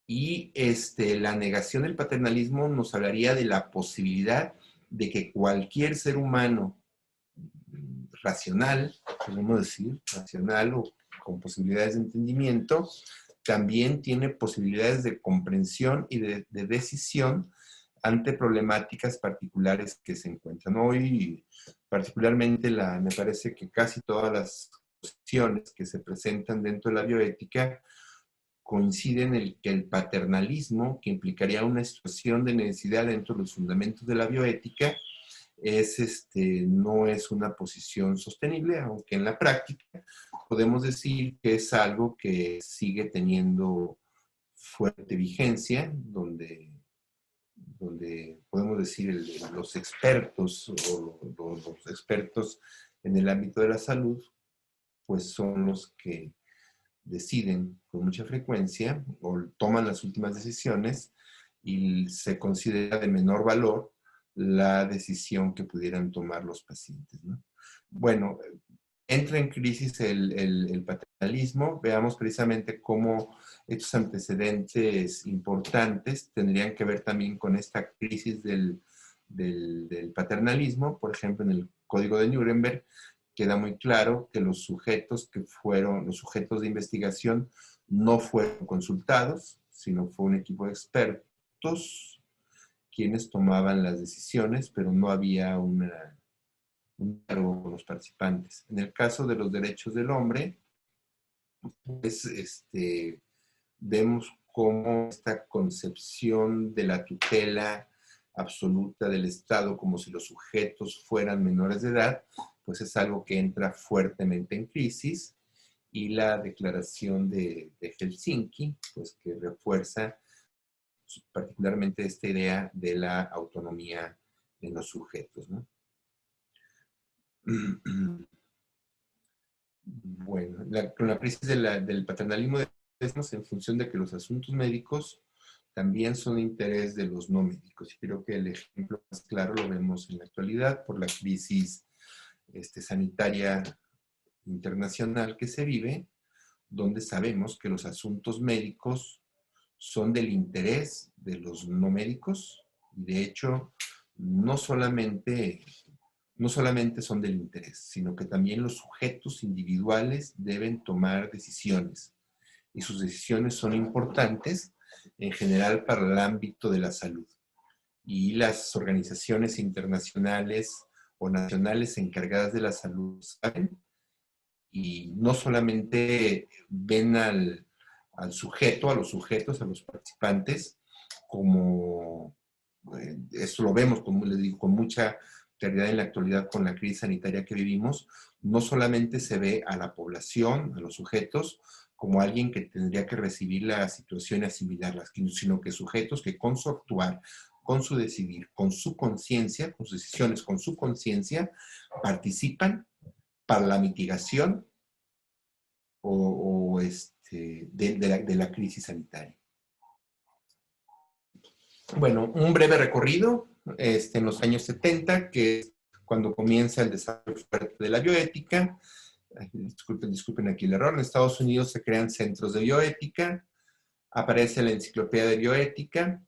Y la negación del paternalismo nos hablaría de la posibilidad de que cualquier ser humano racional, podemos decir, racional o con posibilidades de entendimiento, también tiene posibilidades de comprensión y de decisión ante problemáticas particulares que se encuentran hoy. Particularmente me parece que casi todas las cuestiones que se presentan dentro de la bioética coinciden en que el paternalismo, que implicaría una situación de necesidad dentro de los fundamentos de la bioética, no es una posición sostenible, aunque en la práctica podemos decir que es algo que sigue teniendo fuerte vigencia, donde podemos decir los expertos o los expertos en el ámbito de la salud, pues son los que deciden con mucha frecuencia o toman las últimas decisiones, y se considera de menor valor la decisión que pudieran tomar los pacientes, ¿no? Bueno, entra en crisis el paternalismo. Veamos precisamente cómo estos antecedentes importantes tendrían que ver también con esta crisis del paternalismo. Por ejemplo, en el Código de Nuremberg queda muy claro que los sujetos de investigación no fueron consultados, sino fue un equipo de expertos quienes tomaban las decisiones, pero no había un diálogo con los participantes. En el caso de los derechos del hombre, pues vemos cómo esta concepción de la tutela absoluta del Estado, como si los sujetos fueran menores de edad, pues es algo que entra fuertemente en crisis, y la declaración de Helsinki, pues que refuerza particularmente esta idea de la autonomía en los sujetos, ¿no? Bueno, con la crisis del paternalismo en función de que los asuntos médicos también son de interés de los no médicos. Y creo que el ejemplo más claro lo vemos en la actualidad por la crisis sanitaria internacional que se vive, donde sabemos que los asuntos médicos son del interés de los no médicos, y de hecho no solamente son del interés, sino que también los sujetos individuales deben tomar decisiones, y sus decisiones son importantes en general para el ámbito de la salud. Y las organizaciones internacionales o nacionales encargadas de la salud saben, y no solamente ven al sujeto, a los sujetos, a los participantes, como, esto lo vemos, como les digo, con mucha claridad en la actualidad con la crisis sanitaria que vivimos. No solamente se ve a la población, a los sujetos, como alguien que tendría que recibir la situación y asimilarlas, sino que sujetos que con su actuar, con su decidir, con su conciencia, con sus decisiones, con su conciencia, participan para la mitigación de la crisis sanitaria. Bueno, un breve recorrido en los años 70, que es cuando comienza el desarrollo fuerte de la bioética. Disculpen aquí el error. En Estados Unidos se crean centros de bioética, aparece la Enciclopedia de Bioética,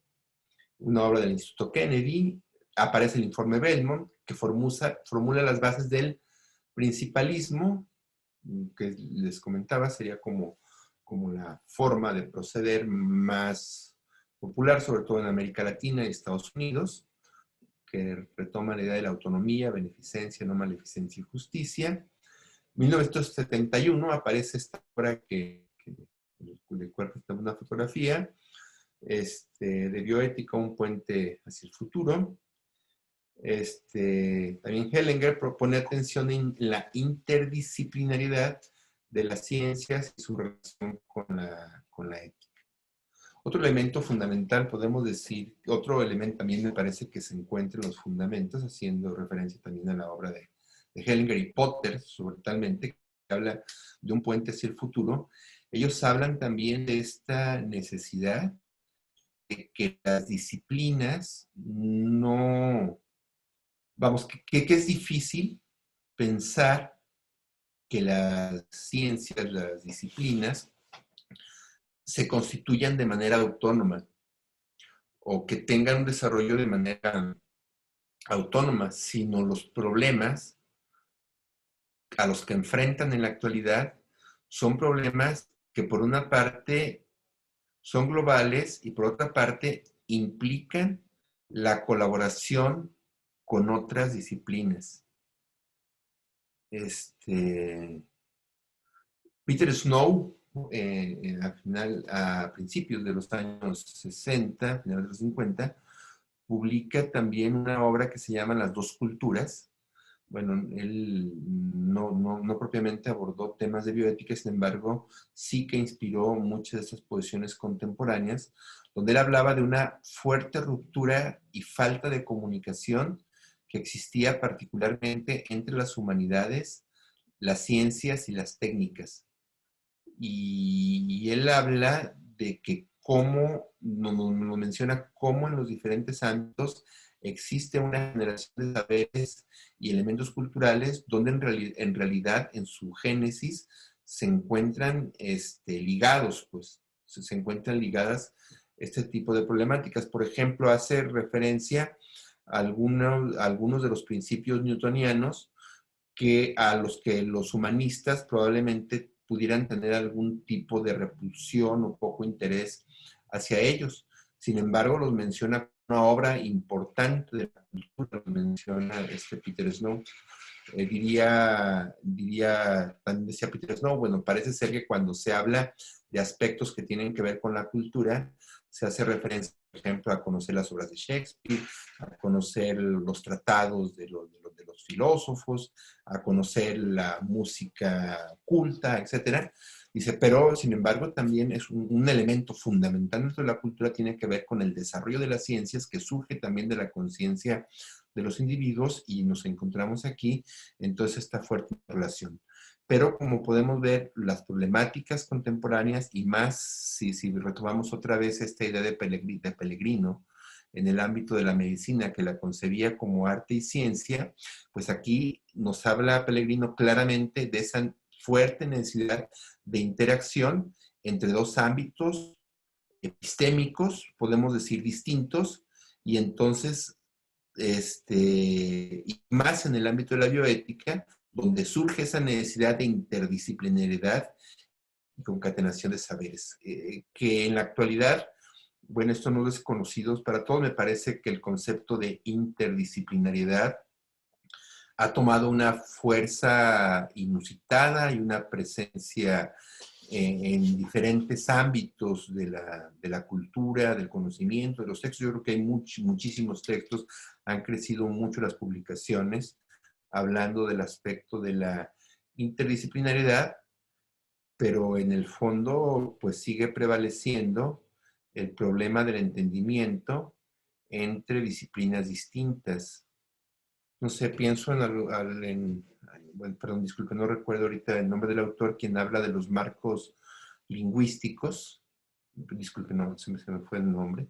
una obra del Instituto Kennedy, aparece el informe Belmont, que formula las bases del principalismo, que les comentaba, sería como la forma de proceder más popular, sobre todo en América Latina y Estados Unidos, que retoma la idea de la autonomía, beneficencia, no maleficencia y justicia. 1971 aparece esta obra del cual está una fotografía, de bioética, un puente hacia el futuro. También Hellinger propone atención en la interdisciplinariedad de las ciencias y su relación con la ética. Otro elemento fundamental, podemos decir, otro elemento también me parece que se encuentra en los fundamentos, haciendo referencia también a la obra de Hellinger y Potter, sobre talmente, que habla de un puente hacia el futuro. Ellos hablan también de esta necesidad de que las disciplinas no, vamos, que es difícil pensar que las ciencias, las disciplinas, se constituyan de manera autónoma o que tengan un desarrollo de manera autónoma, sino los problemas a los que enfrentan en la actualidad son problemas que por una parte son globales y por otra parte implican la colaboración con otras disciplinas. Peter Snow, a principios de los años 60, finales de los 50, publica también una obra que se llama Las dos culturas. Bueno, él no propiamente abordó temas de bioética, sin embargo, sí que inspiró muchas de esas posiciones contemporáneas, donde él hablaba de una fuerte ruptura y falta de comunicación que existía particularmente entre las humanidades, las ciencias y las técnicas. Y él habla de que cómo, nos menciona cómo en los diferentes ámbitos existe una generación de saberes y elementos culturales donde en realidad en su génesis se encuentran ligados, pues se encuentran ligadas este tipo de problemáticas. Por ejemplo, hace referencia a algunos de los principios newtonianos a los que los humanistas probablemente pudieran tener algún tipo de repulsión o poco interés hacia ellos. Sin embargo, los menciona una obra importante de la cultura, lo menciona Peter Snow. También decía Peter Snow, bueno, parece ser que cuando se habla de aspectos que tienen que ver con la cultura, se hace referencia, por ejemplo, a conocer las obras de Shakespeare, a conocer los tratados de los filósofos, a conocer la música culta, etc. Dice, pero sin embargo también es un elemento fundamental dentro de la cultura, tiene que ver con el desarrollo de las ciencias, que surge también de la conciencia de los individuos, y nos encontramos aquí entonces esta fuerte relación. Pero como podemos ver, las problemáticas contemporáneas, y más si retomamos otra vez esta idea de Pellegrino en el ámbito de la medicina, que la concebía como arte y ciencia, pues aquí nos habla Pellegrino claramente de esa fuerte necesidad de interacción entre dos ámbitos epistémicos, podemos decir distintos, y entonces, y más en el ámbito de la bioética, donde surge esa necesidad de interdisciplinariedad y concatenación de saberes, que en la actualidad, bueno, esto no es desconocido para todos, me parece que el concepto de interdisciplinariedad ha tomado una fuerza inusitada y una presencia en diferentes ámbitos de la cultura, del conocimiento, de los textos. Yo creo que hay muchísimos textos, han crecido mucho las publicaciones hablando del aspecto de la interdisciplinariedad, pero en el fondo pues sigue prevaleciendo el problema del entendimiento entre disciplinas distintas. No sé, pienso bueno, perdón, disculpe, no recuerdo ahorita el nombre del autor, quien habla de los marcos lingüísticos. Disculpe, no, se me fue el nombre.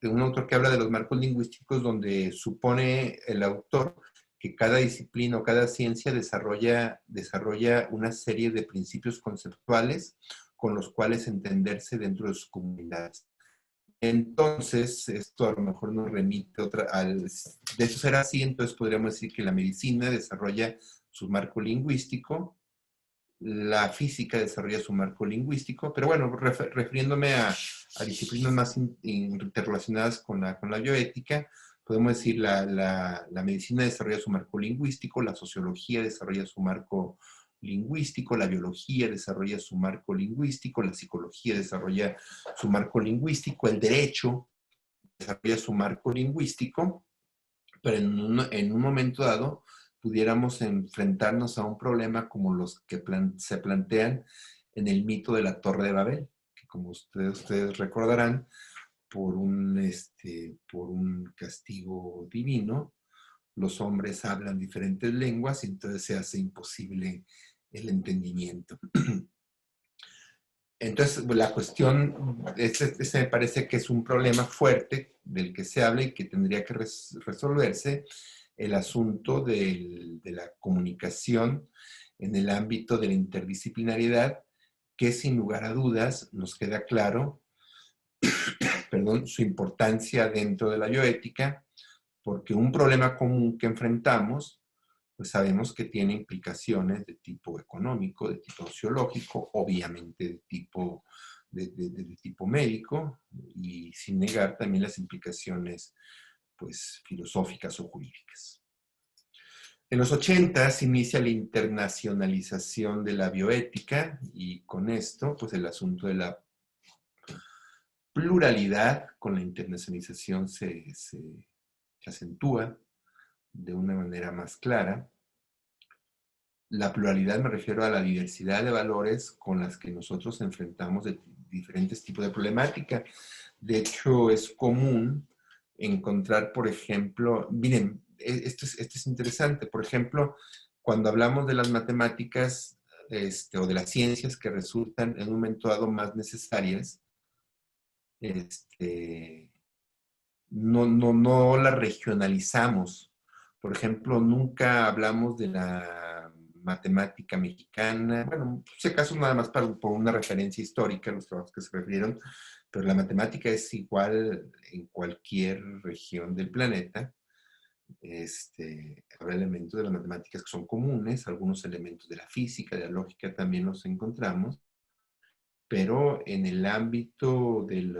Un autor que habla de los marcos lingüísticos, donde supone el autor que cada disciplina o cada ciencia desarrolla una serie de principios conceptuales con los cuales entenderse dentro de sus comunidades. Entonces, esto a lo mejor nos remite de eso ser así, entonces podríamos decir que la medicina desarrolla su marco lingüístico, la física desarrolla su marco lingüístico, pero bueno, refiriéndome a disciplinas más interrelacionadas con la bioética, podemos decir, la medicina desarrolla su marco lingüístico, la sociología desarrolla su marco lingüístico, la biología desarrolla su marco lingüístico, la psicología desarrolla su marco lingüístico, el derecho desarrolla su marco lingüístico, pero en un momento dado pudiéramos enfrentarnos a un problema como los que se plantean en el mito de la Torre de Babel, que como ustedes recordarán, por un castigo divino, los hombres hablan diferentes lenguas y entonces se hace imposible el entendimiento. Entonces, la cuestión, ese me parece que es un problema fuerte del que se habla y que tendría que resolverse, el asunto de la comunicación en el ámbito de la interdisciplinariedad, que sin lugar a dudas nos queda claro, perdón, su importancia dentro de la bioética, porque un problema común que enfrentamos, pues sabemos que tiene implicaciones de tipo económico, de tipo sociológico, obviamente de tipo médico, y sin negar también las implicaciones pues, filosóficas o jurídicas. En los 80 se inicia la internacionalización de la bioética y con esto, pues el asunto de la pluralidad con la internacionalización se acentúa de una manera más clara. La pluralidad me refiero a la diversidad de valores con las que nosotros enfrentamos de diferentes tipos de problemática. De hecho, es común encontrar, por ejemplo, miren, esto es interesante, por ejemplo, cuando hablamos de las matemáticas o de las ciencias que resultan en un momento dado más necesarias, este, no la regionalizamos. Por ejemplo, nunca hablamos de la matemática mexicana. Bueno, si acaso nada más por una referencia histórica, los trabajos que se refirieron, pero la matemática es igual en cualquier región del planeta. Habrá elementos de las matemáticas que son comunes, algunos elementos de la física, de la lógica también los encontramos, pero en el ámbito de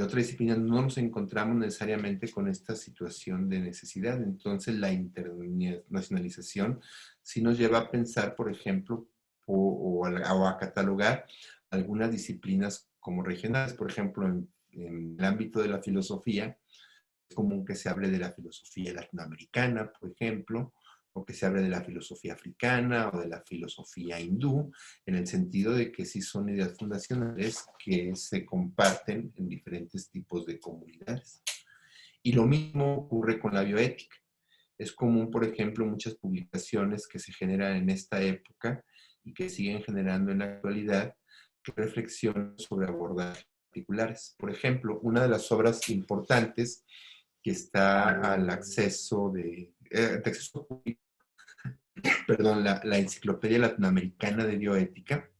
otra disciplina no nos encontramos necesariamente con esta situación de necesidad. Entonces, la internacionalización sí nos lleva a pensar, por ejemplo, o a catalogar algunas disciplinas como regionales. Por ejemplo, en el ámbito de la filosofía, es común que se hable de la filosofía latinoamericana, por ejemplo, o que se hable de la filosofía africana o de la filosofía hindú, en el sentido de que sí son ideas fundacionales que se comparten en diferentes tipos de comunidades. Y lo mismo ocurre con la bioética. Es común, por ejemplo, muchas publicaciones que se generan en esta época y que siguen generando en la actualidad que reflexionan sobre abordajes particulares. Por ejemplo, una de las obras importantes que está al acceso de acceso público, perdón, la Enciclopedia Latinoamericana de Bioética,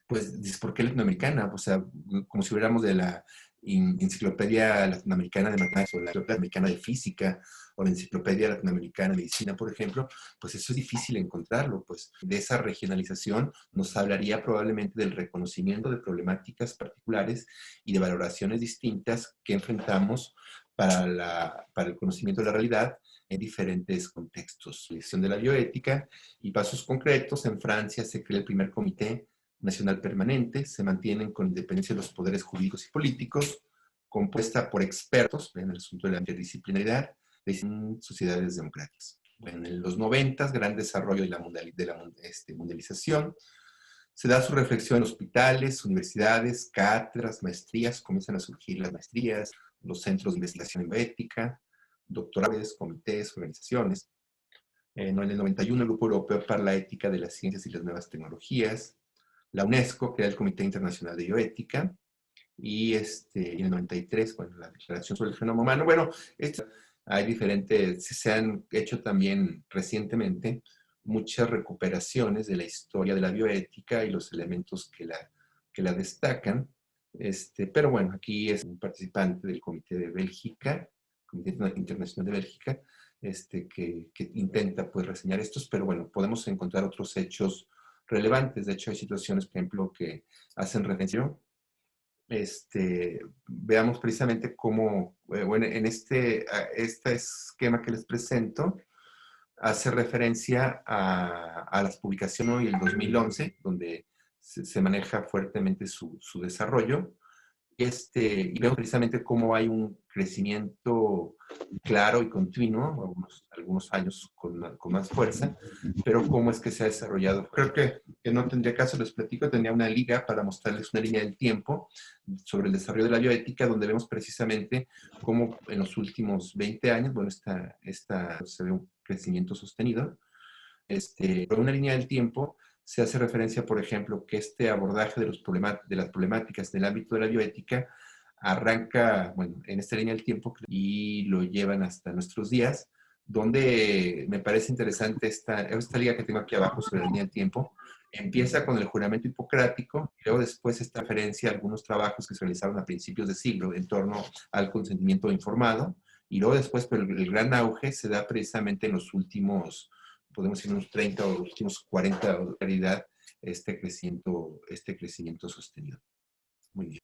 pues, ¿por qué latinoamericana? O sea, como si hubiéramos de la Enciclopedia Latinoamericana de Matemáticas o la Enciclopedia Latinoamericana de Física o la Enciclopedia Latinoamericana de Medicina, por ejemplo, pues eso es difícil encontrarlo, pues de esa regionalización nos hablaría probablemente del reconocimiento de problemáticas particulares y de valoraciones distintas que enfrentamos para el conocimiento de la realidad en diferentes contextos. Lección de la bioética y pasos concretos. En Francia se crea el primer comité nacional permanente, se mantienen con independencia de los poderes jurídicos y políticos, compuesta por expertos en el asunto de la interdisciplinaridad de sociedades democráticas. Bueno, en los 90, gran desarrollo de la mundialización, se da su reflexión en hospitales, universidades, cátedras, maestrías, comienzan a surgir las maestrías, los centros de investigación en bioética, doctorales, comités, organizaciones. En el 91, el Grupo Europeo para la Ética de las Ciencias y las Nuevas Tecnologías, la UNESCO crea el Comité Internacional de Bioética, y en el 93, bueno, la Declaración sobre el Genoma Humano. Bueno, hay diferentes, se han hecho también recientemente muchas recuperaciones de la historia de la bioética y los elementos que la destacan. Pero bueno, aquí es un participante del Comité de Bélgica, Comité Internacional de Bélgica, que intenta pues reseñar estos, pero bueno, podemos encontrar otros hechos relevantes. De hecho, hay situaciones, por ejemplo, que hacen referencia veamos precisamente cómo, bueno, en este esquema que les presento, hace referencia a las publicaciones hoy, el 2011, donde se maneja fuertemente su desarrollo. Y vemos precisamente cómo hay un crecimiento claro y continuo, algunos años con más fuerza, pero cómo es que se ha desarrollado. Creo que no tendría caso, les platico, tenía una liga para mostrarles una línea del tiempo sobre el desarrollo de la bioética, donde vemos precisamente cómo en los últimos 20 años, bueno, se ve un crecimiento sostenido, por una línea del tiempo se hace referencia, por ejemplo, que este abordaje de las problemáticas del ámbito de la bioética arranca, bueno, en esta línea del tiempo y lo llevan hasta nuestros días, donde me parece interesante esta liga que tengo aquí abajo sobre la línea del tiempo. Empieza con el juramento hipocrático y luego después esta referencia a algunos trabajos que se realizaron a principios de siglo en torno al consentimiento informado, y luego después, pero el gran auge se da precisamente en los últimos, podemos decir, unos 30 o los últimos 40 de realidad, este crecimiento sostenido. Muy bien.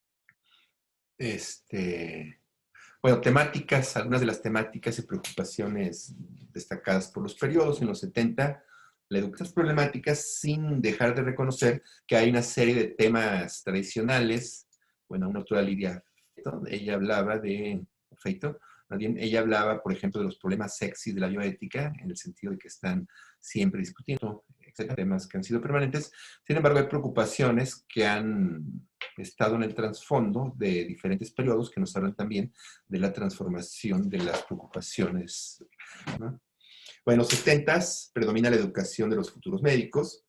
Bueno, temáticas, algunas de las temáticas y preocupaciones destacadas por los periodos en los 70, la educación problemáticas sin dejar de reconocer que hay una serie de temas tradicionales. Bueno, una autora, Lidia Feito, ella hablaba de, Feito, más bien, ella hablaba, por ejemplo, de los problemas sexy de la bioética, en el sentido de que están siempre discutiendo, etcétera, temas que han sido permanentes. Sin embargo, hay preocupaciones que han estado en el trasfondo de diferentes periodos que nos hablan también de la transformación de las preocupaciones, ¿no? Bueno, en los 70 predomina la educación de los futuros médicos.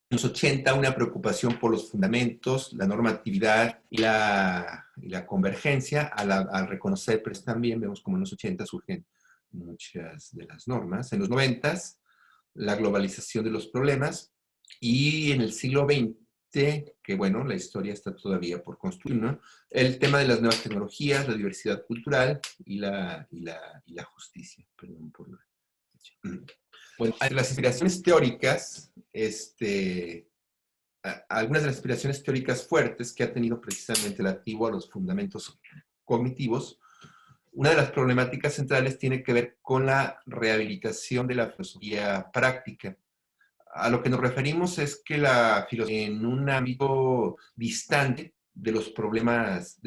En los 80, una preocupación por los fundamentos, la normatividad y la convergencia al reconocer, pero también vemos como en los 80 surgen muchas de las normas. En los 90, la globalización de los problemas, y en el siglo XX, que bueno, la historia está todavía por construir, ¿no? El tema de las nuevas tecnologías, la diversidad cultural y la justicia. Perdón por la... Bueno, las inspiraciones teóricas, algunas de las inspiraciones teóricas fuertes que ha tenido precisamente el activo a los fundamentos cognitivos, una de las problemáticas centrales tiene que ver con la rehabilitación de la filosofía práctica. A lo que nos referimos es que la filosofía, en un ámbito distante de los problemas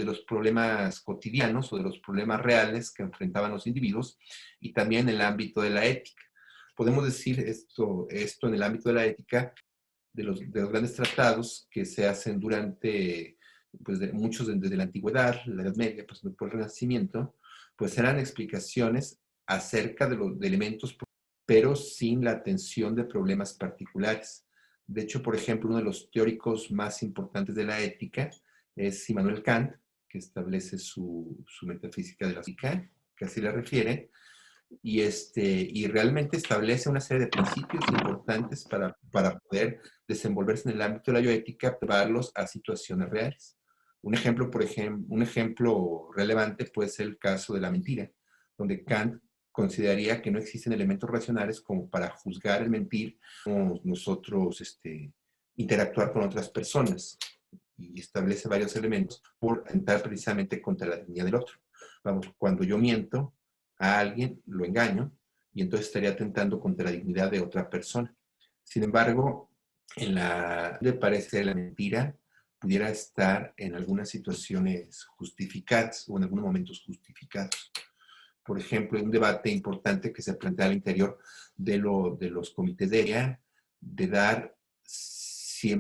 cotidianos o de los problemas reales que enfrentaban los individuos, y también en el ámbito de la ética. Podemos decir esto en el ámbito de la ética, de los grandes tratados que se hacen durante, pues, muchos desde la antigüedad, la Edad Media, pasando por el Renacimiento, pues eran explicaciones acerca de elementos, pero sin la atención de problemas particulares. De hecho, por ejemplo, uno de los teóricos más importantes de la ética es Immanuel Kant, que establece su metafísica de la física, que así la refiere, y realmente establece una serie de principios importantes para poder desenvolverse en el ámbito de la bioética, llevarlos a situaciones reales. Un ejemplo relevante puede ser el caso de la mentira, donde Kant consideraría que no existen elementos racionales como para juzgar el mentir, como nosotros interactuar con otras personas, y establece varios elementos por atentar precisamente contra la dignidad del otro. Vamos, cuando yo miento a alguien, lo engaño, y entonces estaría atentando contra la dignidad de otra persona. Sin embargo, le parece la mentira pudiera estar en algunas situaciones justificadas o en algunos momentos justificados. Por ejemplo, hay un debate importante que se plantea al interior de los comités de ética, de dar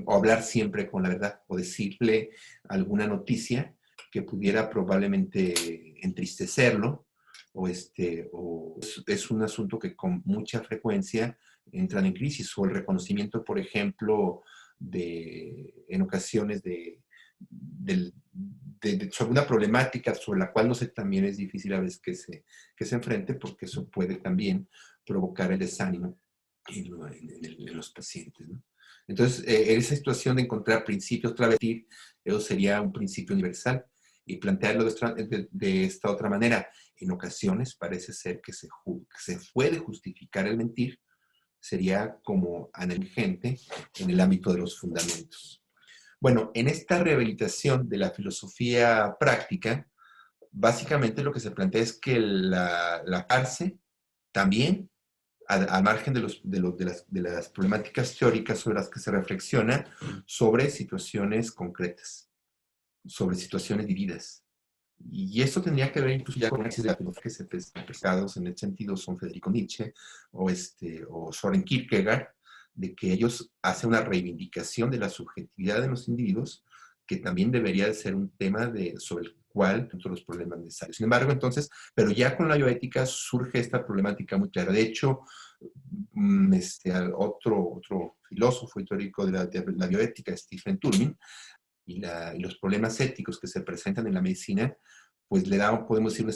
o hablar siempre con la verdad, o decirle alguna noticia que pudiera probablemente entristecerlo, o es un asunto que con mucha frecuencia entran en crisis, o el reconocimiento, por ejemplo, en ocasiones sobre una problemática sobre la cual no sé, también es difícil a veces que se enfrente, porque eso puede también provocar el desánimo en los pacientes, ¿no? Entonces, en esa situación de encontrar principios travestir, eso sería un principio universal, y plantearlo de esta otra manera. En ocasiones parece ser que se puede justificar el mentir, sería como analgente en el ámbito de los fundamentos. Bueno, en esta rehabilitación de la filosofía práctica, básicamente lo que se plantea es que la cárcel también, al margen de las problemáticas teóricas sobre las que se reflexiona, sobre situaciones concretas, sobre situaciones vividas. Y esto tendría que ver incluso ya con análisis de la filosofía que se pescados en el sentido son Federico Nietzsche o Soren Kierkegaard, de que ellos hacen una reivindicación de la subjetividad de los individuos que también debería de ser un tema sobre el cual todos los problemas necesarios. Sin embargo, entonces, pero ya con la bioética surge esta problemática muy clara. De hecho, otro filósofo y teórico de la bioética, Stephen Turbin, y los problemas éticos que se presentan en la medicina, pues le da, podemos decir,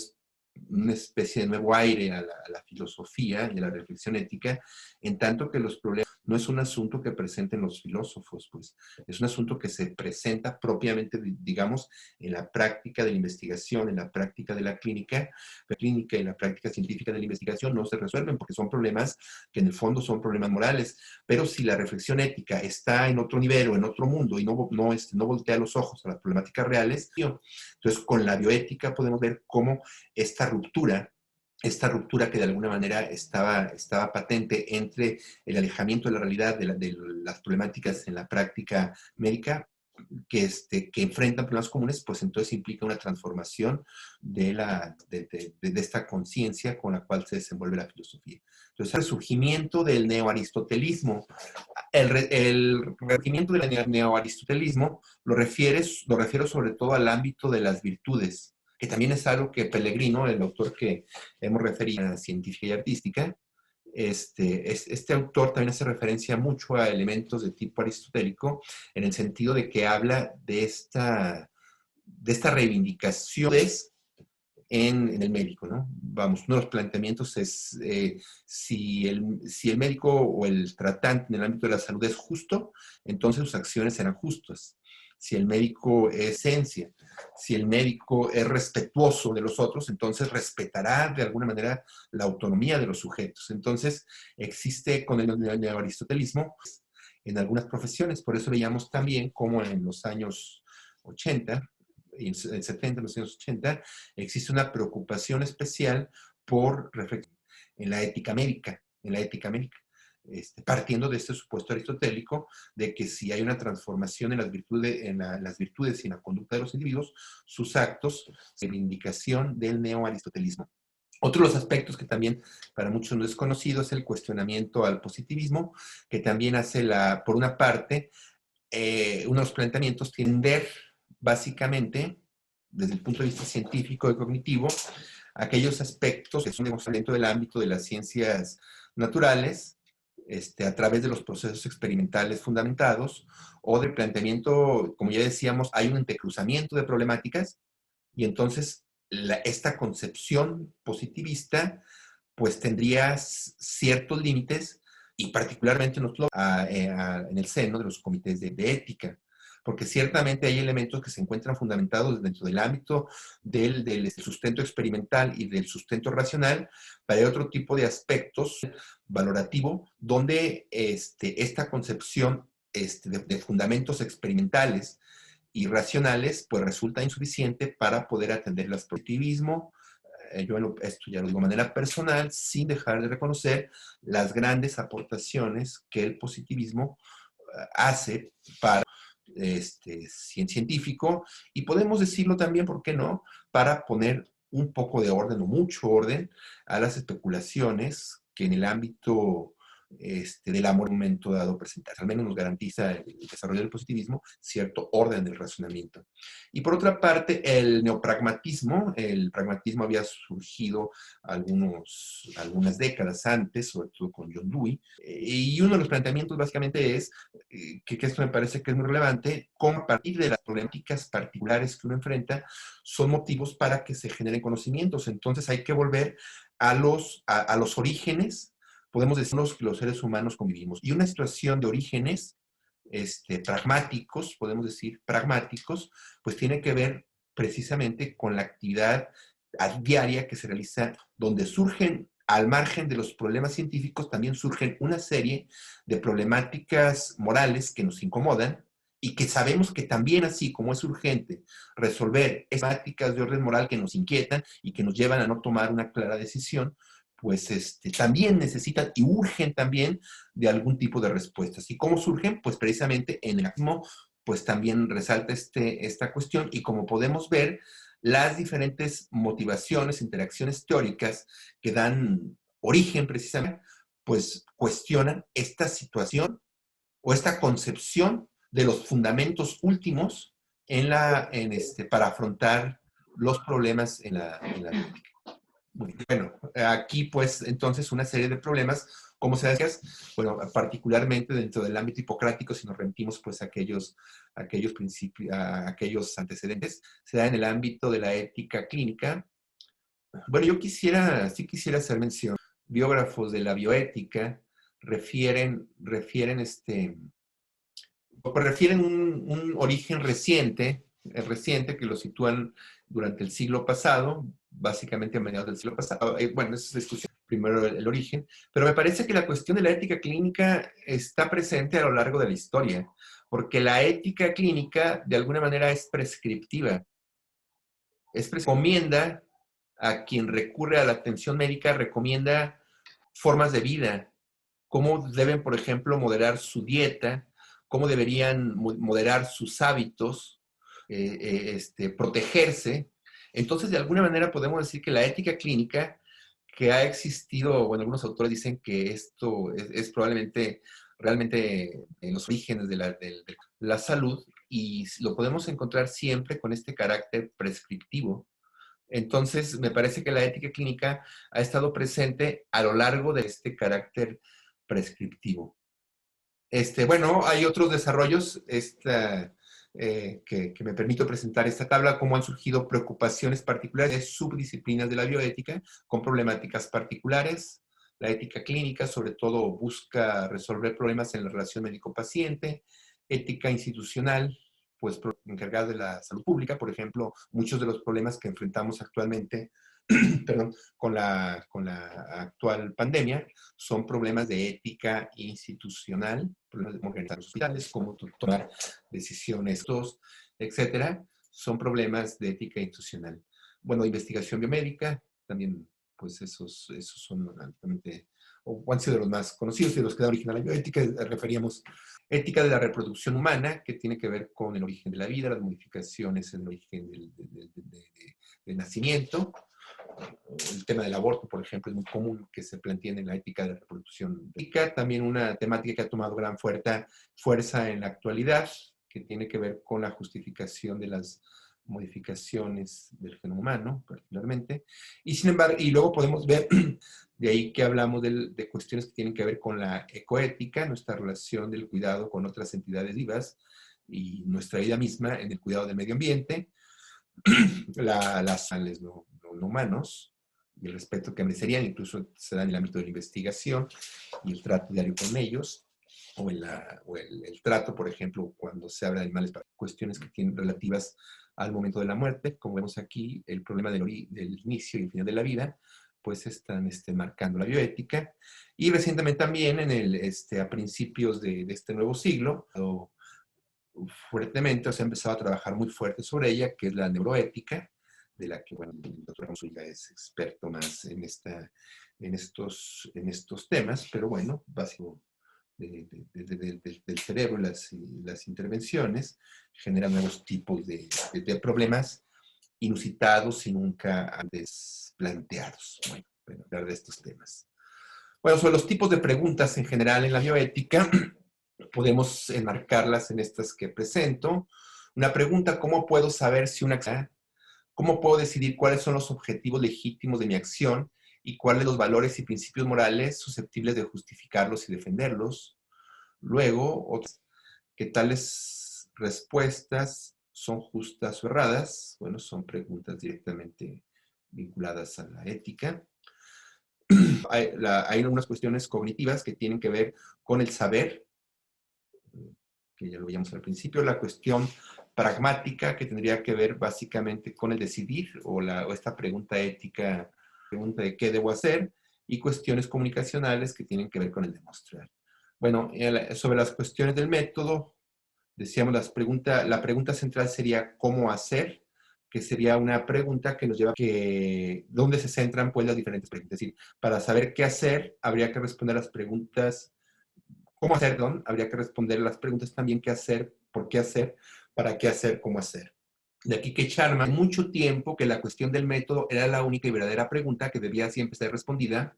una especie de nuevo aire a la filosofía y a la reflexión ética, en tanto que los problemas no es un asunto que presenten los filósofos, pues es un asunto que se presenta propiamente, digamos, en la práctica de la investigación, en la práctica de la clínica y la práctica científica de la investigación no se resuelven porque son problemas que en el fondo son problemas morales, pero si la reflexión ética está en otro nivel o en otro mundo y no voltea los ojos a las problemáticas reales, entonces con la bioética podemos ver cómo esta ruptura que de alguna manera estaba patente entre el alejamiento de la realidad de las problemáticas en la práctica médica, que enfrentan problemas comunes, pues entonces implica una transformación de esta conciencia con la cual se desenvuelve la filosofía. Entonces, el surgimiento del neoaristotelismo, el surgimiento del neoaristotelismo lo refiero sobre todo al ámbito de las virtudes, que también es algo que Pellegrino, el autor que hemos referido a científica y artística, este autor también hace referencia mucho a elementos de tipo aristotélico, en el sentido de que habla de esta reivindicación en el médico, ¿no? Vamos, uno de los planteamientos es si el médico o el tratante en el ámbito de la salud es justo, entonces sus acciones serán justas. Si el médico es esencia, si el médico es respetuoso de los otros, entonces respetará de alguna manera la autonomía de los sujetos. Entonces existe con el neoaristotelismo en algunas profesiones, por eso veíamos también como en los años 80, en 70, en los años 80, existe una preocupación especial por reflexión en la ética médica, partiendo de este supuesto aristotélico de que si hay una transformación en las virtudes y en la conducta de los individuos, sus actos, reivindicación del neoaristotelismo. Otro de los aspectos que también para muchos no es conocido es el cuestionamiento al positivismo, que también hace, por una parte, uno de los planteamientos tender básicamente, desde el punto de vista científico y cognitivo, aquellos aspectos que son demostrados dentro del ámbito de las ciencias naturales, a través de los procesos experimentales fundamentados, o del planteamiento, como ya decíamos, hay un entrecruzamiento de problemáticas, y entonces esta concepción positivista pues tendría ciertos límites, y particularmente en el seno de los comités de ética, porque ciertamente hay elementos que se encuentran fundamentados dentro del ámbito del sustento experimental y del sustento racional, pero hay otro tipo de aspectos valorativo donde esta concepción de fundamentos experimentales y racionales pues resulta insuficiente para poder atender el positivismo. Esto ya lo digo de manera personal, sin dejar de reconocer las grandes aportaciones que el positivismo hace para científico, y podemos decirlo también, ¿por qué no?, para poner un poco de orden o mucho orden a las especulaciones que en el ámbito del amor en un momento dado presentarse. Al menos nos garantiza el desarrollo del positivismo cierto orden del razonamiento. Y por otra parte, el pragmatismo había surgido algunas décadas antes, sobre todo con John Dewey, y uno de los planteamientos básicamente es que esto me parece que es muy relevante, cómo a partir de las problemáticas particulares que uno enfrenta son motivos para que se generen conocimientos. Entonces hay que volver a los orígenes, podemos decirnos que los seres humanos convivimos. Y una situación de orígenes pragmáticos, podemos decir pragmáticos, pues tiene que ver precisamente con la actividad diaria que se realiza, donde surgen, al margen de los problemas científicos, también surgen una serie de problemáticas morales que nos incomodan y que sabemos que también así como es urgente resolver esas prácticas de orden moral que nos inquietan y que nos llevan a no tomar una clara decisión, pues también necesitan y urgen también de algún tipo de respuestas. ¿Y cómo surgen? Pues precisamente en el activismo, pues también resalta esta cuestión y como podemos ver, las diferentes motivaciones, interacciones teóricas que dan origen precisamente, pues cuestionan esta situación o esta concepción de los fundamentos últimos para afrontar los problemas en la bioética. Bueno, aquí pues entonces una serie de problemas, como se decía, bueno, particularmente dentro del ámbito hipocrático, si nos remitimos pues a aquellos principios, a aquellos antecedentes, se da en el ámbito de la ética clínica. Bueno, sí quisiera hacer mención. Biógrafos de la bioética refieren un origen reciente que lo sitúan durante el siglo pasado, básicamente a mediados del siglo pasado. Bueno, esa es la discusión, primero el origen, pero me parece que la cuestión de la ética clínica está presente a lo largo de la historia, porque la ética clínica de alguna manera es prescriptiva, recomienda a quien recurre a la atención médica, recomienda formas de vida, cómo deben, por ejemplo, moderar su dieta, cómo deberían moderar sus hábitos, protegerse. Entonces, de alguna manera podemos decir que la ética clínica que ha existido, bueno, algunos autores dicen que esto es probablemente realmente en los orígenes de la salud y lo podemos encontrar siempre con este carácter prescriptivo. Entonces, me parece que la ética clínica ha estado presente a lo largo de este carácter prescriptivo. Bueno, hay otros desarrollos que me permito presentar esta tabla, cómo han surgido preocupaciones particulares de subdisciplinas de la bioética con problemáticas particulares. La ética clínica, sobre todo, busca resolver problemas en la relación médico-paciente. Ética institucional, pues encargada de la salud pública, por ejemplo, muchos de los problemas que enfrentamos actualmente perdón, con la actual pandemia, son problemas de ética institucional, problemas de cómo organizar los hospitales, cómo tomar decisiones, etcétera, son problemas de ética institucional. Bueno, investigación biomédica, también, pues esos son altamente, o han sido de los más conocidos y de los que da origen a la bioética, referíamos ética de la reproducción humana, que tiene que ver con el origen de la vida, las modificaciones en el origen del nacimiento. El tema del aborto, por ejemplo, es muy común que se planteen en la ética de la reproducción. También una temática que ha tomado gran fuerza en la actualidad, que tiene que ver con la justificación de las modificaciones del genoma humano, particularmente. Y sin embargo, y luego podemos ver, de ahí que hablamos de cuestiones que tienen que ver con la ecoética, nuestra relación del cuidado con otras entidades vivas y nuestra vida misma en el cuidado del medio ambiente, las sales no humanos y el respeto que merecerían, incluso se da en el ámbito de la investigación y el trato diario con ellos, o el trato, por ejemplo, cuando se habla de animales, para cuestiones que tienen relativas al momento de la muerte, como vemos aquí, el problema del inicio y el final de la vida, pues están marcando la bioética. Y recientemente también, a principios de este nuevo siglo, fuertemente, se ha empezado a trabajar muy fuerte sobre ella, que es la neuroética, de la que, bueno, el doctor Zúñiga es experto más en estos temas, pero bueno, básico del cerebro y las intervenciones generan nuevos tipos de problemas inusitados y nunca antes planteados. Bueno, hablar de estos temas. Bueno, sobre los tipos de preguntas en general en la bioética, podemos enmarcarlas en estas que presento. Una pregunta: ¿cómo puedo saber si una acción, cómo puedo decidir cuáles son los objetivos legítimos de mi acción y cuáles los valores y principios morales susceptibles de justificarlos y defenderlos? Luego, ¿qué tales respuestas son justas o erradas? Bueno, son preguntas directamente vinculadas a la ética. Hay algunas cuestiones cognitivas que tienen que ver con el saber, que ya lo veíamos al principio, la cuestión pragmática, que tendría que ver básicamente con el decidir, o esta pregunta ética, pregunta de qué debo hacer, y cuestiones comunicacionales que tienen que ver con el demostrar. Bueno, sobre las cuestiones del método, decíamos, la pregunta central sería ¿cómo hacer? Que sería una pregunta que nos lleva a que, ¿dónde se centran pues las diferentes preguntas? Es decir, para saber qué hacer, habría que responder las preguntas, ¿cómo hacer? Perdón, habría que responder las preguntas también qué hacer, por qué hacer, para qué hacer, cómo hacer. De aquí que Charman, mucho tiempo que la cuestión del método era la única y verdadera pregunta que debía siempre ser respondida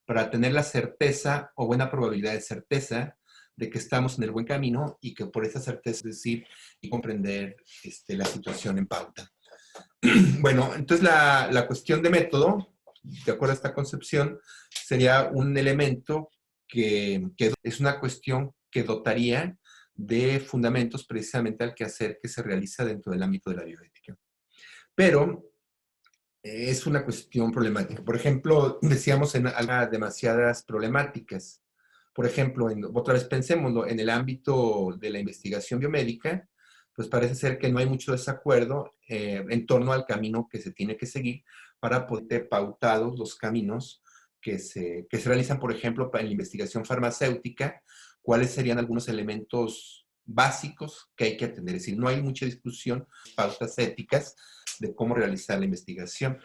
para tener la certeza o buena probabilidad de certeza de que estamos en el buen camino y que por esa certeza es decir y comprender la situación en pauta. Bueno, entonces la cuestión de método, de acuerdo a esta concepción, sería un elemento que es una cuestión que dotaría de fundamentos precisamente al quehacer que se realiza dentro del ámbito de la bioética. Pero es una cuestión problemática. Por ejemplo, decíamos en demasiadas problemáticas. Por ejemplo, otra vez pensémoslo, en el ámbito de la investigación biomédica, pues parece ser que no hay mucho desacuerdo en torno al camino que se tiene que seguir para poder tener pautados los caminos que se realizan, por ejemplo, en la investigación farmacéutica, cuáles serían algunos elementos básicos que hay que atender. Es decir, no hay mucha discusión, pautas éticas de cómo realizar la investigación.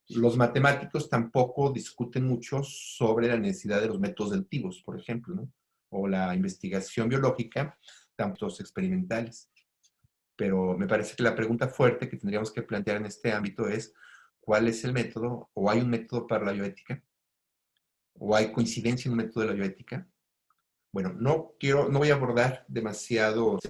Los matemáticos tampoco discuten mucho sobre la necesidad de los métodos deductivos, por ejemplo, ¿no? O la investigación biológica, tanto experimentales. Pero me parece que la pregunta fuerte que tendríamos que plantear en este ámbito es ¿cuál es el método? ¿O hay un método para la bioética? ¿O hay coincidencia en un método de la bioética? Bueno, no voy a abordar demasiado,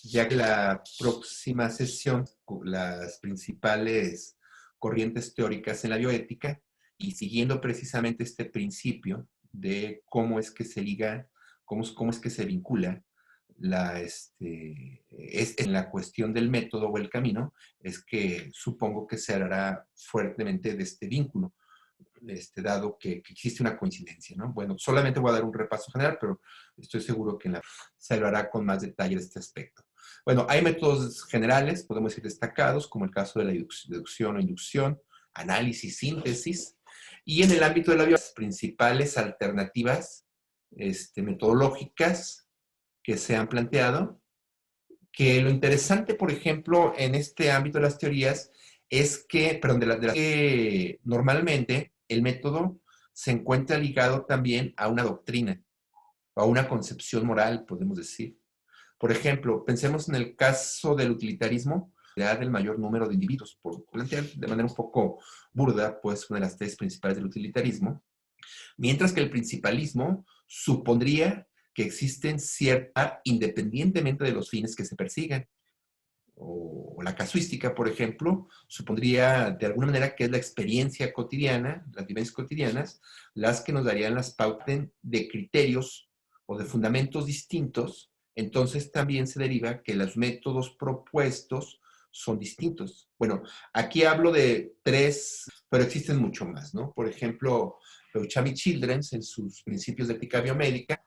ya que la próxima sesión, las principales corrientes teóricas en la bioética, y siguiendo precisamente este principio de cómo es que se liga, cómo es que se vincula es en la cuestión del método o el camino, es que supongo que se hará fuertemente de este vínculo dado que existe una coincidencia, ¿no? Bueno, solamente voy a dar un repaso general, pero estoy seguro que se hablará con más detalle de este aspecto. Bueno, hay métodos generales, podemos decir destacados, como el caso de la deducción o inducción, análisis, síntesis, y en el ámbito de la biología, las principales alternativas metodológicas que se han planteado, que lo interesante, por ejemplo, en este ámbito de las teorías, es que, perdón, que normalmente el método se encuentra ligado también a una doctrina, o a una concepción moral, podemos decir. Por ejemplo, pensemos en el caso del utilitarismo, del mayor número de individuos, por plantear de manera un poco burda, pues una de las tesis principales del utilitarismo, mientras que el principalismo supondría que existen cierta, independientemente de los fines que se persigan. O la casuística, por ejemplo, supondría de alguna manera que es la experiencia cotidiana, las vivencias cotidianas, las que nos darían las pautas de criterios o de fundamentos distintos. Entonces también se deriva que los métodos propuestos son distintos. Bueno, aquí hablo de tres, pero existen mucho más, ¿no? Por ejemplo, Beauchamp y Childrens, en sus principios de ética biomédica,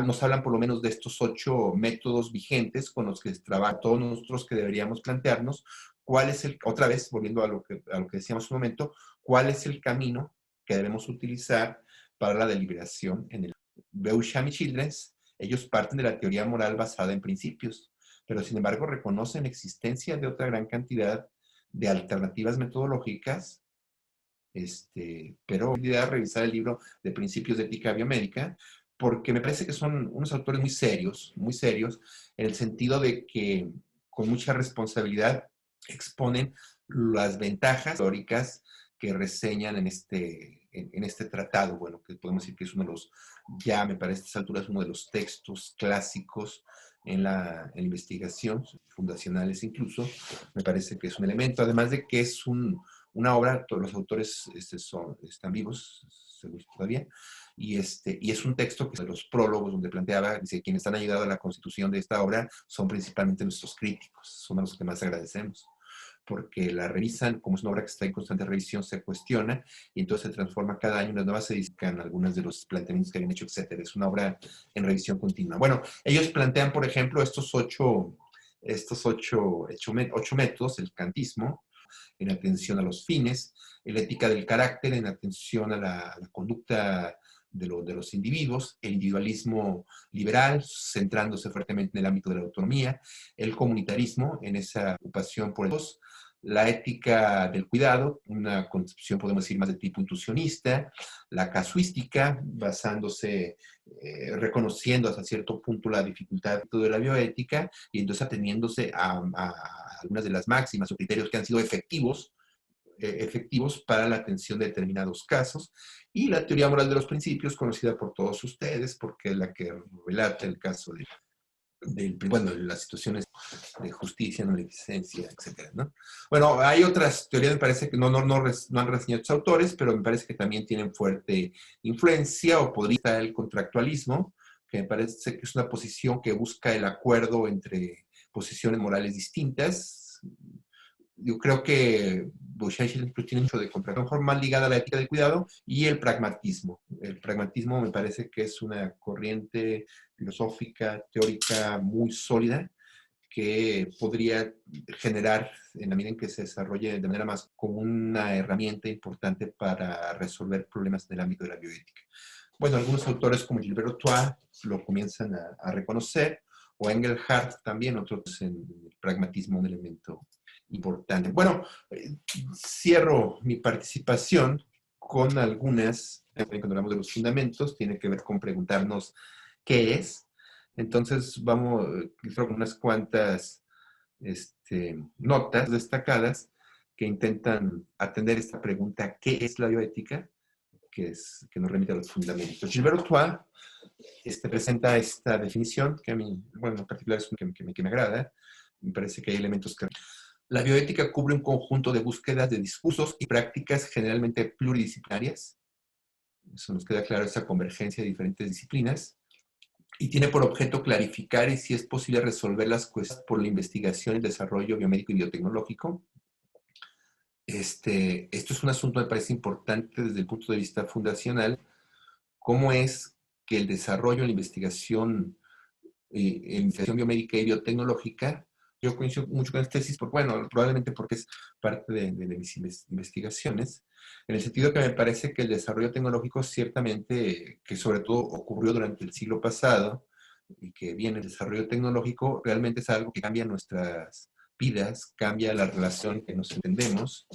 nos hablan por lo menos de estos 8 métodos vigentes con los que trabajan todos nosotros que deberíamos plantearnos cuál es otra vez, volviendo a lo que decíamos un momento, cuál es el camino que debemos utilizar para la deliberación en el Beauchamp y Childrens. Ellos parten de la teoría moral basada en principios, pero sin embargo reconocen la existencia de otra gran cantidad de alternativas metodológicas, pero voy a revisar el libro de Principios de Ética Biomédica, porque me parece que son unos autores muy serios, en el sentido de que con mucha responsabilidad exponen las ventajas teóricas que reseñan en este tratado, bueno, que podemos decir que es uno de los, ya me parece a estas alturas, uno de los textos clásicos en la investigación, fundacionales incluso, me parece que es un elemento, además de que es una obra, todos los autores están vivos, seguro todavía, y es un texto que de los prólogos donde planteaba, dice, quienes han ayudado a la constitución de esta obra son principalmente nuestros críticos, son a los que más agradecemos, porque la revisan, como es una obra que está en constante revisión, se cuestiona, y entonces se transforma cada año, las nuevas se edifican algunos de los planteamientos que habían hecho, etcétera. Es una obra en revisión continua. Bueno, ellos plantean, por ejemplo, estos ocho métodos, el kantismo, en atención a los fines, la ética del carácter, en atención a la conducta de los individuos, el individualismo liberal, centrándose fuertemente en el ámbito de la autonomía, el comunitarismo, en esa ocupación por los, la ética del cuidado, una concepción, podemos decir, más de tipo intuicionista, la casuística, basándose, reconociendo hasta cierto punto la dificultad de la bioética y entonces ateniéndose a algunas de las máximas o criterios que han sido efectivos para la atención de determinados casos, y la teoría moral de los principios, conocida por todos ustedes, porque es la que relata el caso bueno, las situaciones de justicia, no licencia, etcétera, ¿no? Bueno, hay otras teorías, me parece que no han reseñado estos autores, pero me parece que también tienen fuerte influencia, o podría estar el contractualismo, que me parece que es una posición que busca el acuerdo entre posiciones morales distintas. Yo creo que Bouchard tiene mucho de contractualismo, mejor más ligada a la ética del cuidado, y el pragmatismo. El pragmatismo me parece que es una corriente filosófica, teórica muy sólida, que podría generar, en la medida en que se desarrolle de manera más como una herramienta importante para resolver problemas en el ámbito de la bioética. Bueno, algunos autores como Gilbert Rotois lo comienzan a reconocer, o Engelhardt también, otros en el pragmatismo, un elemento importante. Bueno, cierro mi participación con algunas, cuando hablamos de los fundamentos, tiene que ver con preguntarnos qué es. Entonces, vamos, creo, con unas cuantas notas destacadas que intentan atender esta pregunta: ¿qué es la bioética? Que nos remite a los fundamentos. Gilbert Rotois presenta esta definición que a mí, bueno, en particular es una que me agrada. Me parece que hay elementos que... La bioética cubre un conjunto de búsquedas de discursos y prácticas generalmente pluridisciplinarias. Eso nos queda claro, esa convergencia de diferentes disciplinas. Y tiene por objeto clarificar y, si es posible, resolver las cuestiones por la investigación y el desarrollo biomédico y biotecnológico. Esto es un asunto que me parece importante desde el punto de vista fundacional: cómo es que el desarrollo, la investigación biomédica y biotecnológica, yo coincido mucho con esta tesis, porque, bueno, probablemente porque es parte de mis investigaciones, en el sentido que me parece que el desarrollo tecnológico, ciertamente, que sobre todo ocurrió durante el siglo pasado, y que viene el desarrollo tecnológico, realmente es algo que cambia nuestras vidas, cambia la relación que nos entendemos.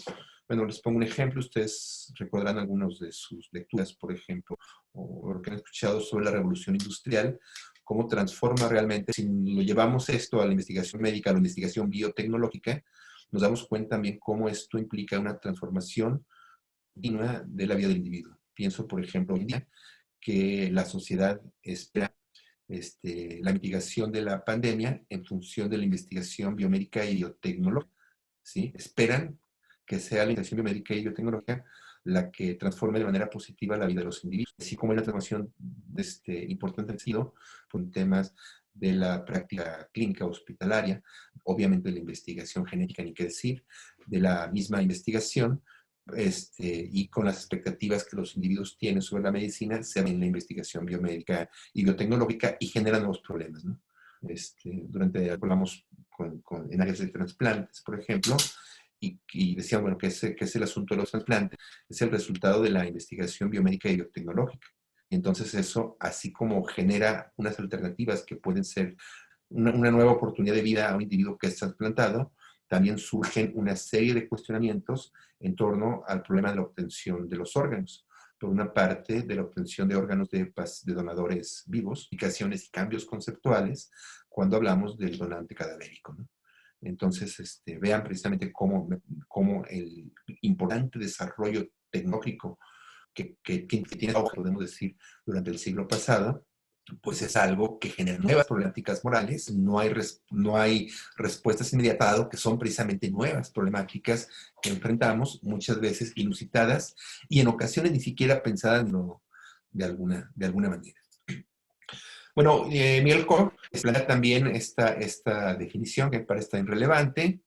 Bueno, les pongo un ejemplo. Ustedes recordarán algunos de sus lecturas, por ejemplo, o lo que han escuchado sobre la revolución industrial, cómo transforma realmente. Si lo llevamos esto a la investigación médica, a la investigación biotecnológica, nos damos cuenta también cómo esto implica una transformación continua de la vida del individuo. Pienso, por ejemplo, hoy en día, que la sociedad espera la mitigación de la pandemia en función de la investigación biomédica y biotecnológica, ¿sí? Esperan que sea la investigación biomédica y biotecnológica la que transforme de manera positiva la vida de los individuos, así como hay una transformación importante en sentido con temas de la práctica clínica hospitalaria, obviamente de la investigación genética, ni qué decir, de la misma investigación, y con las expectativas que los individuos tienen sobre la medicina, se en la investigación biomédica y biotecnológica, y generan nuevos problemas, ¿no? Hablamos en áreas de trasplantes, por ejemplo, y decían, bueno, ¿qué es el asunto de los trasplantes? Es el resultado de la investigación biomédica y biotecnológica. Y entonces eso, así como genera unas alternativas que pueden ser una nueva oportunidad de vida a un individuo que es trasplantado, también surgen una serie de cuestionamientos en torno al problema de la obtención de los órganos. Por una parte, de la obtención de órganos de donadores vivos, implicaciones y cambios conceptuales cuando hablamos del donante cadavérico, ¿no? Entonces, vean precisamente cómo el importante desarrollo tecnológico que tiene auge, podemos decir, durante el siglo pasado, pues es algo que genera nuevas problemáticas morales. No hay respuestas inmediatas, que son precisamente nuevas problemáticas que enfrentamos, muchas veces inusitadas, y en ocasiones ni siquiera pensadas de alguna manera. Bueno, Miguel Cotto plantea también esta definición que me parece tan relevante.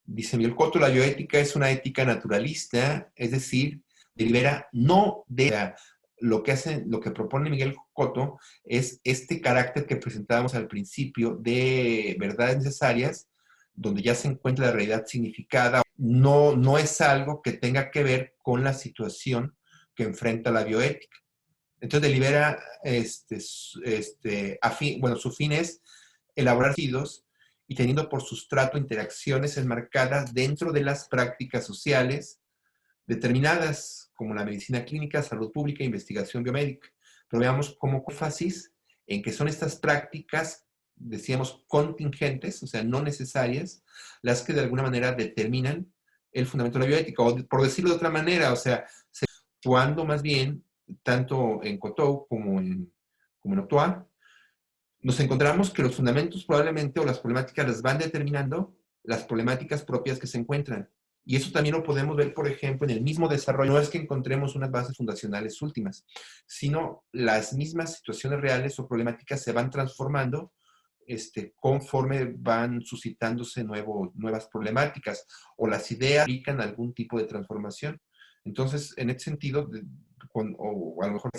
Dice Miguel Cotto: la bioética es una ética naturalista, es decir, delibera no de lo que propone Miguel Cotto es este carácter que presentábamos al principio de verdades necesarias, donde ya se encuentra la realidad significada. No es algo que tenga que ver con la situación que enfrenta la bioética. Entonces delibera, su fin es elaborar residuos y teniendo por sustrato interacciones enmarcadas dentro de las prácticas sociales determinadas, como la medicina clínica, salud pública e investigación biomédica. Pero veamos cómo énfasis en que son estas prácticas, decíamos, contingentes, o sea, no necesarias, las que de alguna manera determinan el fundamento de la bioética, o por decirlo de otra manera, o sea, cuando más bien, tanto en Coteau como en Octoa, nos encontramos que los fundamentos probablemente o las problemáticas las van determinando las problemáticas propias que se encuentran. Y eso también lo podemos ver, por ejemplo, en el mismo desarrollo. No es que encontremos unas bases fundacionales últimas, sino las mismas situaciones reales o problemáticas se van transformando conforme van suscitándose nuevas problemáticas o las ideas implican algún tipo de transformación. Entonces, en este sentido, o a lo mejor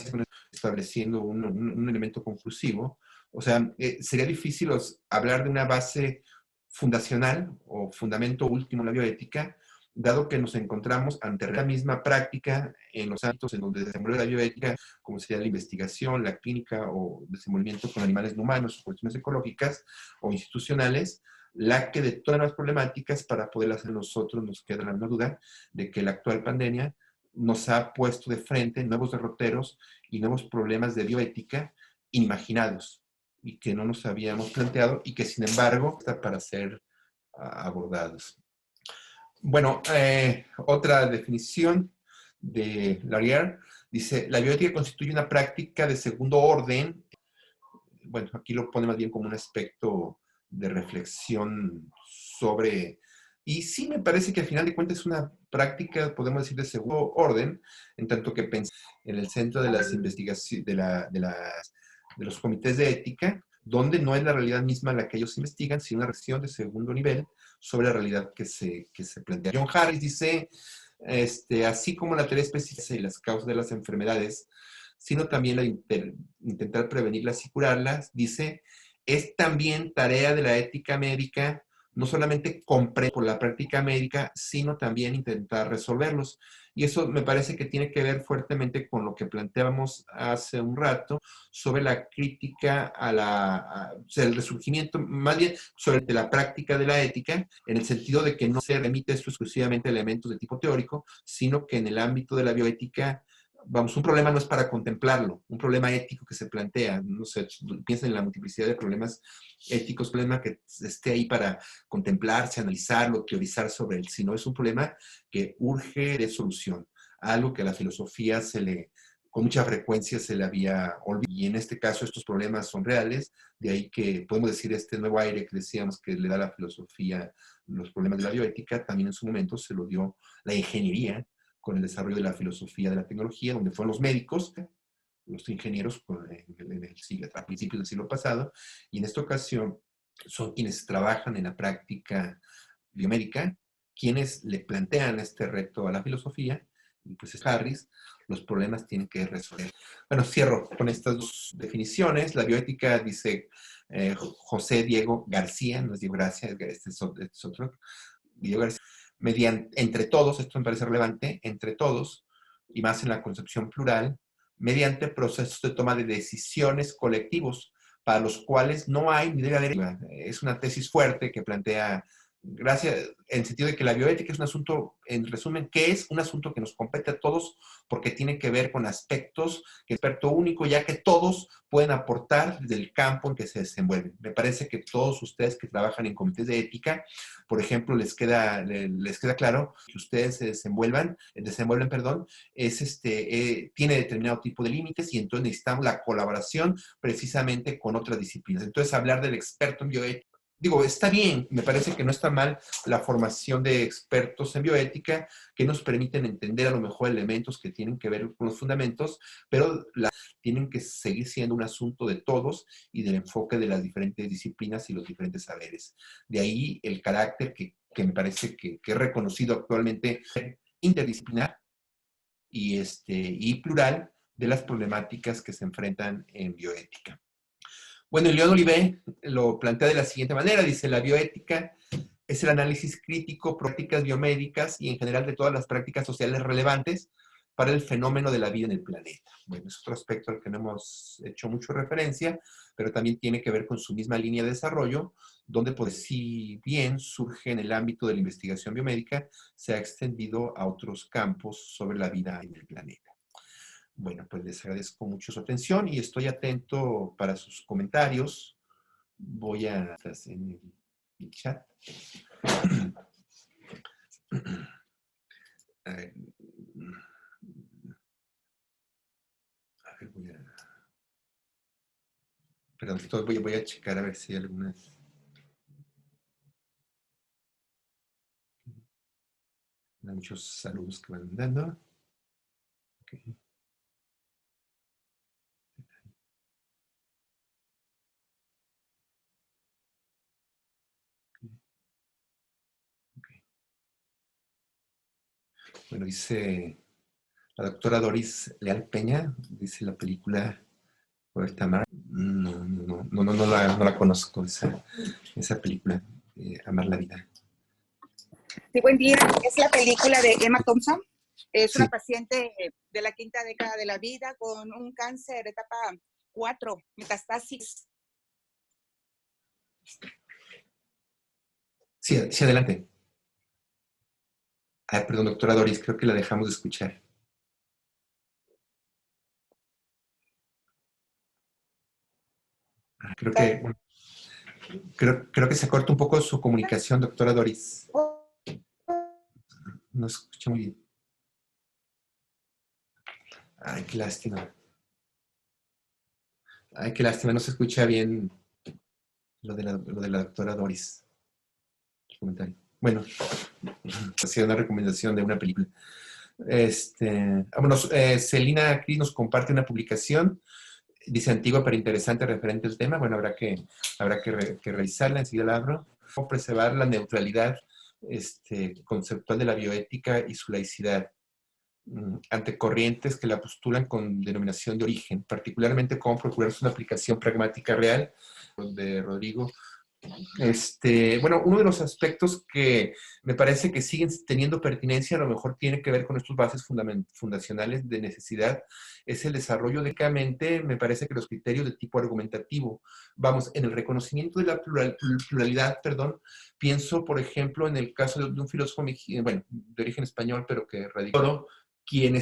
estableciendo un elemento conclusivo, o sea, sería difícil hablar de una base fundacional o fundamento último en la bioética, dado que nos encontramos ante la misma práctica en los ámbitos en donde se desenvuelve la bioética, como sería la investigación, la clínica o desenvolvimiento con animales no humanos, o cuestiones ecológicas o institucionales, la que de todas las problemáticas, para poder hacer nosotros, nos queda la misma duda de que la actual pandemia nos ha puesto de frente nuevos derroteros y nuevos problemas de bioética inimaginados y que no nos habíamos planteado y que sin embargo está para ser abordados. Bueno, otra definición de Larrier dice, la bioética constituye una práctica de segundo orden. Bueno, aquí lo pone más bien como un aspecto de reflexión sobre... Y sí me parece que al final de cuentas es una práctica, podemos decir, de segundo orden, en tanto que pensé en el centro de las investigaciones, de los comités de ética, donde no es la realidad misma la que ellos investigan, sino una reflexión de segundo nivel sobre la realidad que se plantea. John Harris dice, así como la teoría específica y las causas de las enfermedades, sino también la intentar prevenirlas y curarlas, dice, es también tarea de la ética médica no solamente comprender por la práctica médica, sino también intentar resolverlos. Y eso me parece que tiene que ver fuertemente con lo que planteábamos hace un rato sobre la crítica o sea, el resurgimiento, más bien sobre la práctica de la ética, en el sentido de que no se remite esto exclusivamente a elementos de tipo teórico, sino que en el ámbito de la bioética, vamos, un problema no es para contemplarlo, un problema ético que se plantea, no sé, piensen en la multiplicidad de problemas éticos, problema que esté ahí para contemplarse, analizarlo, teorizar sobre él, sino es un problema que urge de solución, algo que a la filosofía con mucha frecuencia se le había olvidado. Y en este caso estos problemas son reales, de ahí que podemos decir este nuevo aire que decíamos que le da la filosofía los problemas de la bioética, también en su momento se lo dio la ingeniería con el desarrollo de la filosofía de la tecnología, donde fueron los médicos, los ingenieros a principios del siglo pasado, y en esta ocasión son quienes trabajan en la práctica biomédica, quienes le plantean este reto a la filosofía, y pues es Harris, los problemas tienen que resolver. Bueno, cierro con estas dos definiciones. La bioética, dice José Diego García, no es Diego Gracia, este es otro, Diego García, entre todos, esto me parece relevante, entre todos, y más en la concepción plural, mediante procesos de toma de decisiones colectivos, para los cuales no hay ni debe haber. Es una tesis fuerte que plantea, gracias, en el sentido de que la bioética es un asunto, en resumen, que es un asunto que nos compete a todos porque tiene que ver con aspectos que es experto único, ya que todos pueden aportar del campo en que se desenvuelven. Me parece que todos ustedes que trabajan en comités de ética, por ejemplo, les queda claro que ustedes desenvuelven, perdón, tiene determinado tipo de límites y entonces necesitamos la colaboración precisamente con otras disciplinas. Entonces, hablar del experto en bioética, digo, está bien, me parece que no está mal la formación de expertos en bioética que nos permiten entender a lo mejor elementos que tienen que ver con los fundamentos, pero tienen que seguir siendo un asunto de todos y del enfoque de las diferentes disciplinas y los diferentes saberes. De ahí el carácter que me parece que es reconocido actualmente interdisciplinar y plural de las problemáticas que se enfrentan en bioética. Bueno, León Olivé lo plantea de la siguiente manera, dice, la bioética es el análisis crítico, prácticas biomédicas y en general de todas las prácticas sociales relevantes para el fenómeno de la vida en el planeta. Bueno, es otro aspecto al que no hemos hecho mucho referencia, pero también tiene que ver con su misma línea de desarrollo, donde pues si bien surge en el ámbito de la investigación biomédica, se ha extendido a otros campos sobre la vida en el planeta. Bueno, pues les agradezco mucho su atención y estoy atento para sus comentarios. Voy a en el chat. A ver, voy a... Perdón, voy a checar a ver si hay algunas... Hay muchos saludos que van dando. Okay. Okay. Bueno, dice la doctora Doris Leal Peña, dice la película Roberta Amar. No la conozco, esa película, Amar la vida. Sí, buen día. Es la película de Emma Thompson. Es Sí. una paciente de la quinta década de la vida con un cáncer etapa 4, metástasis. Sí, sí, adelante. Ay, perdón, doctora Doris, creo que la dejamos de escuchar. Creo que se corta un poco su comunicación, doctora Doris. No se escucha muy bien. Ay, qué lástima. Ay, qué lástima, no se escucha bien lo de la doctora Doris. El comentario. Bueno, ha sido una recomendación de una película. Celina Cris nos comparte una publicación, dice antigua pero interesante referente al tema. Bueno, habrá que revisarla, enseguida la abro. Cómo preservar la neutralidad conceptual de la bioética y su laicidad ante corrientes que la postulan con denominación de origen, particularmente cómo procurarse una aplicación pragmática real, de Rodrigo. Bueno, uno de los aspectos que me parece que siguen teniendo pertinencia, a lo mejor tiene que ver con estos bases fundacionales de necesidad, es el desarrollo de me parece que los criterios de tipo argumentativo. Vamos, en el reconocimiento de la pluralidad, pienso, por ejemplo, en el caso de un filósofo, bueno, de origen español, pero que radicó, quien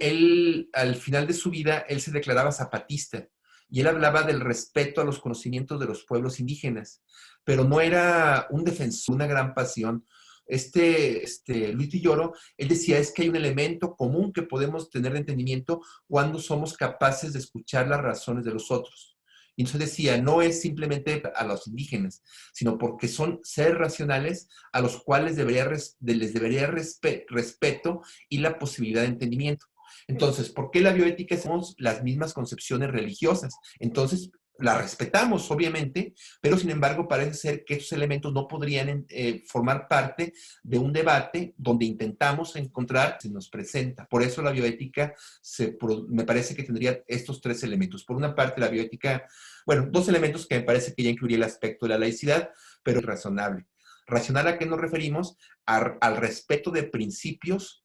él, al final de su vida, él se declaraba zapatista. Y él hablaba del respeto a los conocimientos de los pueblos indígenas, pero no era un defensor, una gran pasión. Luis Villoro, él decía, es que hay un elemento común que podemos tener de entendimiento cuando somos capaces de escuchar las razones de los otros. Y entonces decía, no es simplemente a los indígenas, sino porque son seres racionales a los cuales les debería respeto y la posibilidad de entendimiento. Entonces, ¿por qué la bioética? Somos las mismas concepciones religiosas. Entonces, la respetamos, obviamente, pero sin embargo parece ser que esos elementos no podrían formar parte de un debate donde intentamos encontrar, se nos presenta. Por eso la bioética me parece que tendría estos tres elementos. Por una parte, la bioética, bueno, dos elementos que me parece que ya incluiría el aspecto de la laicidad, pero razonable. ¿Racional a qué nos referimos? Al respeto de principios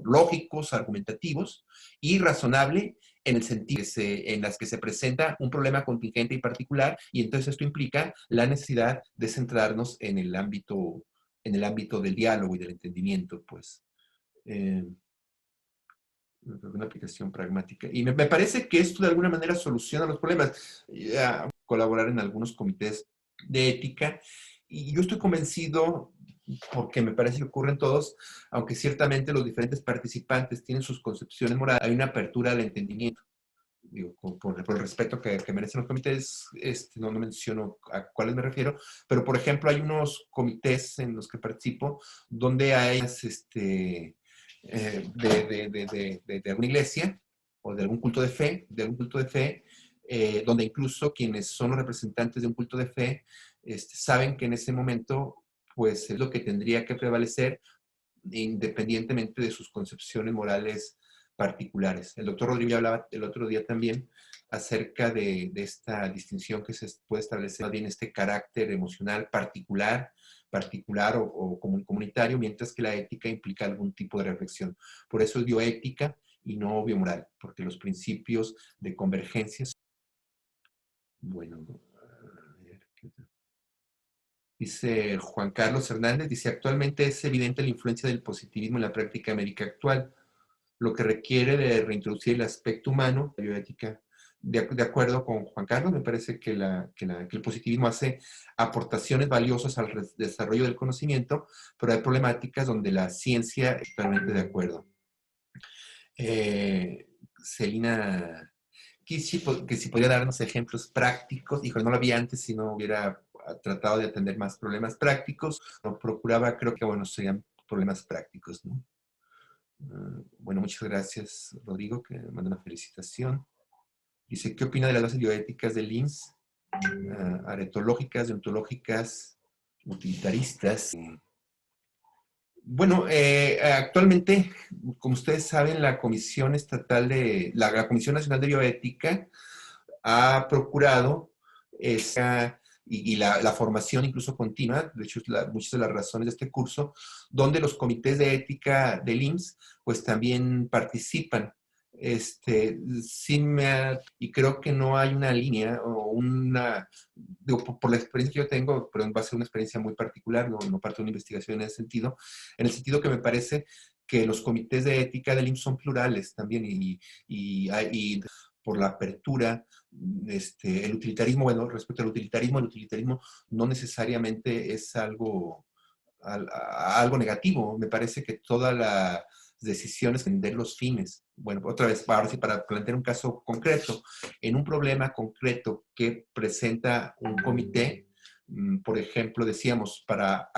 lógicos, argumentativos, y razonable en el sentido en las que se presenta un problema contingente y particular, y entonces esto implica la necesidad de centrarnos en el ámbito del diálogo y del entendimiento, pues. Una aplicación pragmática. Y me parece que esto de alguna manera soluciona los problemas. Colaborar en algunos comités de ética, y yo estoy convencido, porque me parece que ocurren todos, aunque ciertamente los diferentes participantes tienen sus concepciones morales, hay una apertura al entendimiento. Digo, por el respeto que merecen los comités, no menciono a cuáles me refiero, pero por ejemplo hay unos comités en los que participo donde hay de alguna iglesia o de algún culto de fe, donde incluso quienes son los representantes de un culto de fe saben que en ese momento pues es lo que tendría que prevalecer independientemente de sus concepciones morales particulares. El doctor Rodríguez hablaba el otro día también acerca de esta distinción que se puede establecer, más bien este carácter emocional particular particular o comunitario, mientras que la ética implica algún tipo de reflexión. Por eso es bioética y no biomoral, porque los principios de convergencia. Bueno, a ver, dice Juan Carlos Hernández, dice, actualmente es evidente la influencia del positivismo en la práctica médica actual, lo que requiere de reintroducir el aspecto humano, la bioética. De acuerdo con Juan Carlos, me parece que el positivismo hace aportaciones valiosas al desarrollo del conocimiento, pero hay problemáticas donde la ciencia está totalmente de acuerdo. Celina, que si podría darnos ejemplos prácticos, híjole, no lo había antes si no hubiera tratado de atender más problemas prácticos, no procuraba, creo que, bueno, serían problemas prácticos, ¿no? Bueno, muchas gracias, Rodrigo, que me manda una felicitación. Dice, ¿qué opina de las bases bioéticas del IMSS? Aretológicas, deontológicas, utilitaristas. Bueno, actualmente, como ustedes saben, la Comisión Estatal la Comisión Nacional de Bioética ha procurado y la formación incluso continua, de hecho, muchas de las razones de este curso, donde los comités de ética del IMSS, pues también participan. Y creo que no hay una línea o digo, por la experiencia que yo tengo, pero va a ser una experiencia muy particular, no parte de una investigación en ese sentido, en el sentido que me parece que los comités de ética del IMSS son plurales también y por la apertura, el utilitarismo, bueno, respecto al utilitarismo, el utilitarismo no necesariamente es algo negativo. Me parece que todas las decisiones de los fines, bueno, otra vez, para plantear un caso concreto, en un problema concreto que presenta un comité, por ejemplo, decíamos, para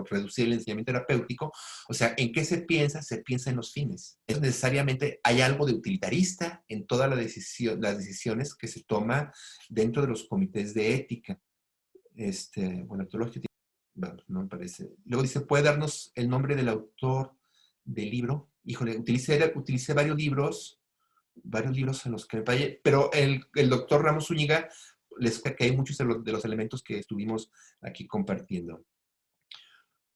reducir el enseñamiento terapéutico, o sea, ¿en qué se piensa? Se piensa en los fines. Es necesariamente, hay algo de utilitarista en todas las decisiones que se toman dentro de los comités de ética. Bueno, todo lo que bueno, no me parece. Luego dice, ¿puede darnos el nombre del autor del libro? Híjole, utilicé varios libros en los que me fallé, pero el doctor Ramos Zúñiga les que hay muchos de los elementos que estuvimos aquí compartiendo.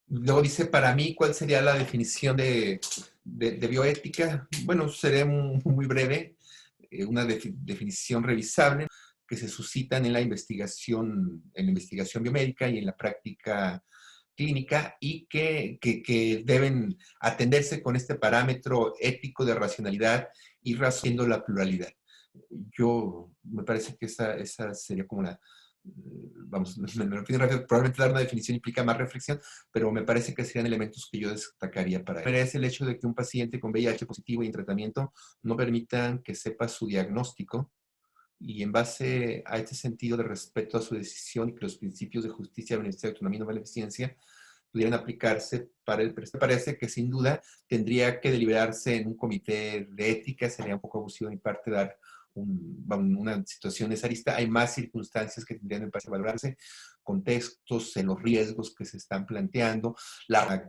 Luego dice, para mí, ¿cuál sería la definición de bioética? Bueno, seré muy breve, una definición revisable que se suscitan en la investigación biomédica y en la práctica clínica y que deben atenderse con este parámetro ético de racionalidad y haciendo la pluralidad. Me parece que esa sería como vamos, me lo pido rápido, probablemente dar una definición implica más reflexión, pero me parece que serían elementos que yo destacaría para él. Es el hecho de que un paciente con VIH positivo y en tratamiento no permitan que sepa su diagnóstico, y en base a este sentido de respeto a su decisión y que los principios de justicia, beneficio, autonomía y no maleficencia pudieran aplicarse para el presidente. Parece que sin duda tendría que deliberarse en un comité de ética, sería un poco abusivo de mi parte dar una situación necesarista. Hay más circunstancias que tendrían que valorarse, contextos, los riesgos que se están planteando,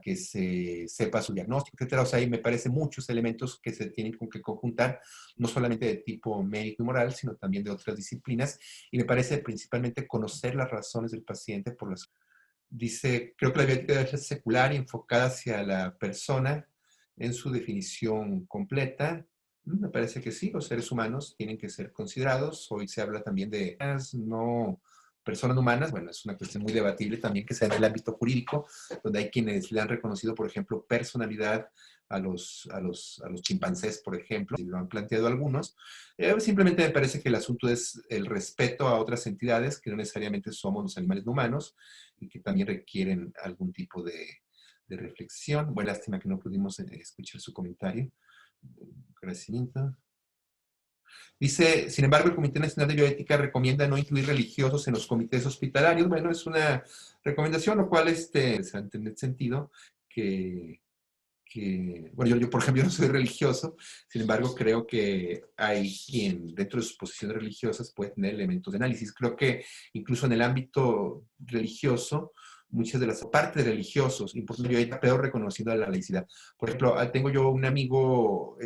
que se sepa su diagnóstico, etcétera. O sea, ahí me parece muchos elementos que se tienen que conjuntar, no solamente de tipo médico y moral, sino también de otras disciplinas. Y me parece principalmente conocer las razones del paciente por las. Dice, creo que la bioética debe ser secular y enfocada hacia la persona en su definición completa. Me parece que sí, los seres humanos tienen que ser considerados. Hoy se habla también de no personas humanas. Bueno, es una cuestión muy debatible también que sea en el ámbito jurídico, donde hay quienes le han reconocido, por ejemplo, personalidad a los chimpancés, por ejemplo, y lo han planteado algunos. Simplemente me parece que el asunto es el respeto a otras entidades que no necesariamente somos los animales no humanos y que también requieren algún tipo de reflexión. Buena lástima que no pudimos escuchar su comentario. Agradecimiento. Dice, sin embargo, el Comité Nacional de Bioética recomienda no incluir religiosos en los comités hospitalarios. Bueno, es una recomendación, lo cual se entiende en el sentido bueno, yo, por ejemplo, no soy religioso, sin embargo, creo que hay quien dentro de sus posiciones religiosas puede tener elementos de análisis. Creo que incluso en el ámbito religioso, muchas de las partes religiosos, importante, yo he peor reconociendo la laicidad. Por ejemplo, tengo yo un amigo,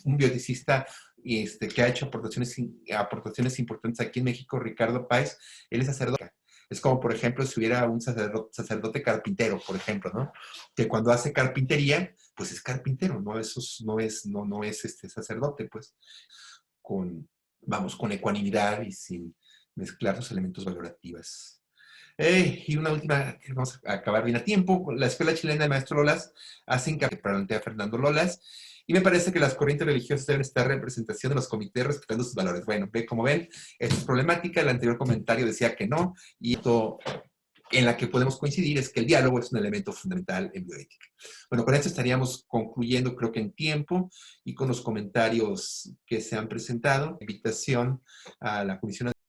un bioeticista que ha hecho aportaciones importantes aquí en México, Ricardo Páez. Él es sacerdote Es como, por ejemplo, si hubiera un sacerdote carpintero, por ejemplo, ¿no? Que cuando hace carpintería, pues es carpintero, no es sacerdote, pues, con, vamos, con ecuanimidad y sin mezclar sus elementos valorativos. Y una última, que vamos a acabar bien a tiempo. La Escuela Chilena de Maestro Lolas hace hincapié, plantea Fernando Lolas, y me parece que las corrientes religiosas deben estar en representación de los comités respetando sus valores. Bueno, como ven, esto es problemática. El anterior comentario decía que no, y esto en la que podemos coincidir es que el diálogo es un elemento fundamental en bioética. Bueno, con esto estaríamos concluyendo, creo que en tiempo, y con los comentarios que se han presentado. Invitación a la Comisión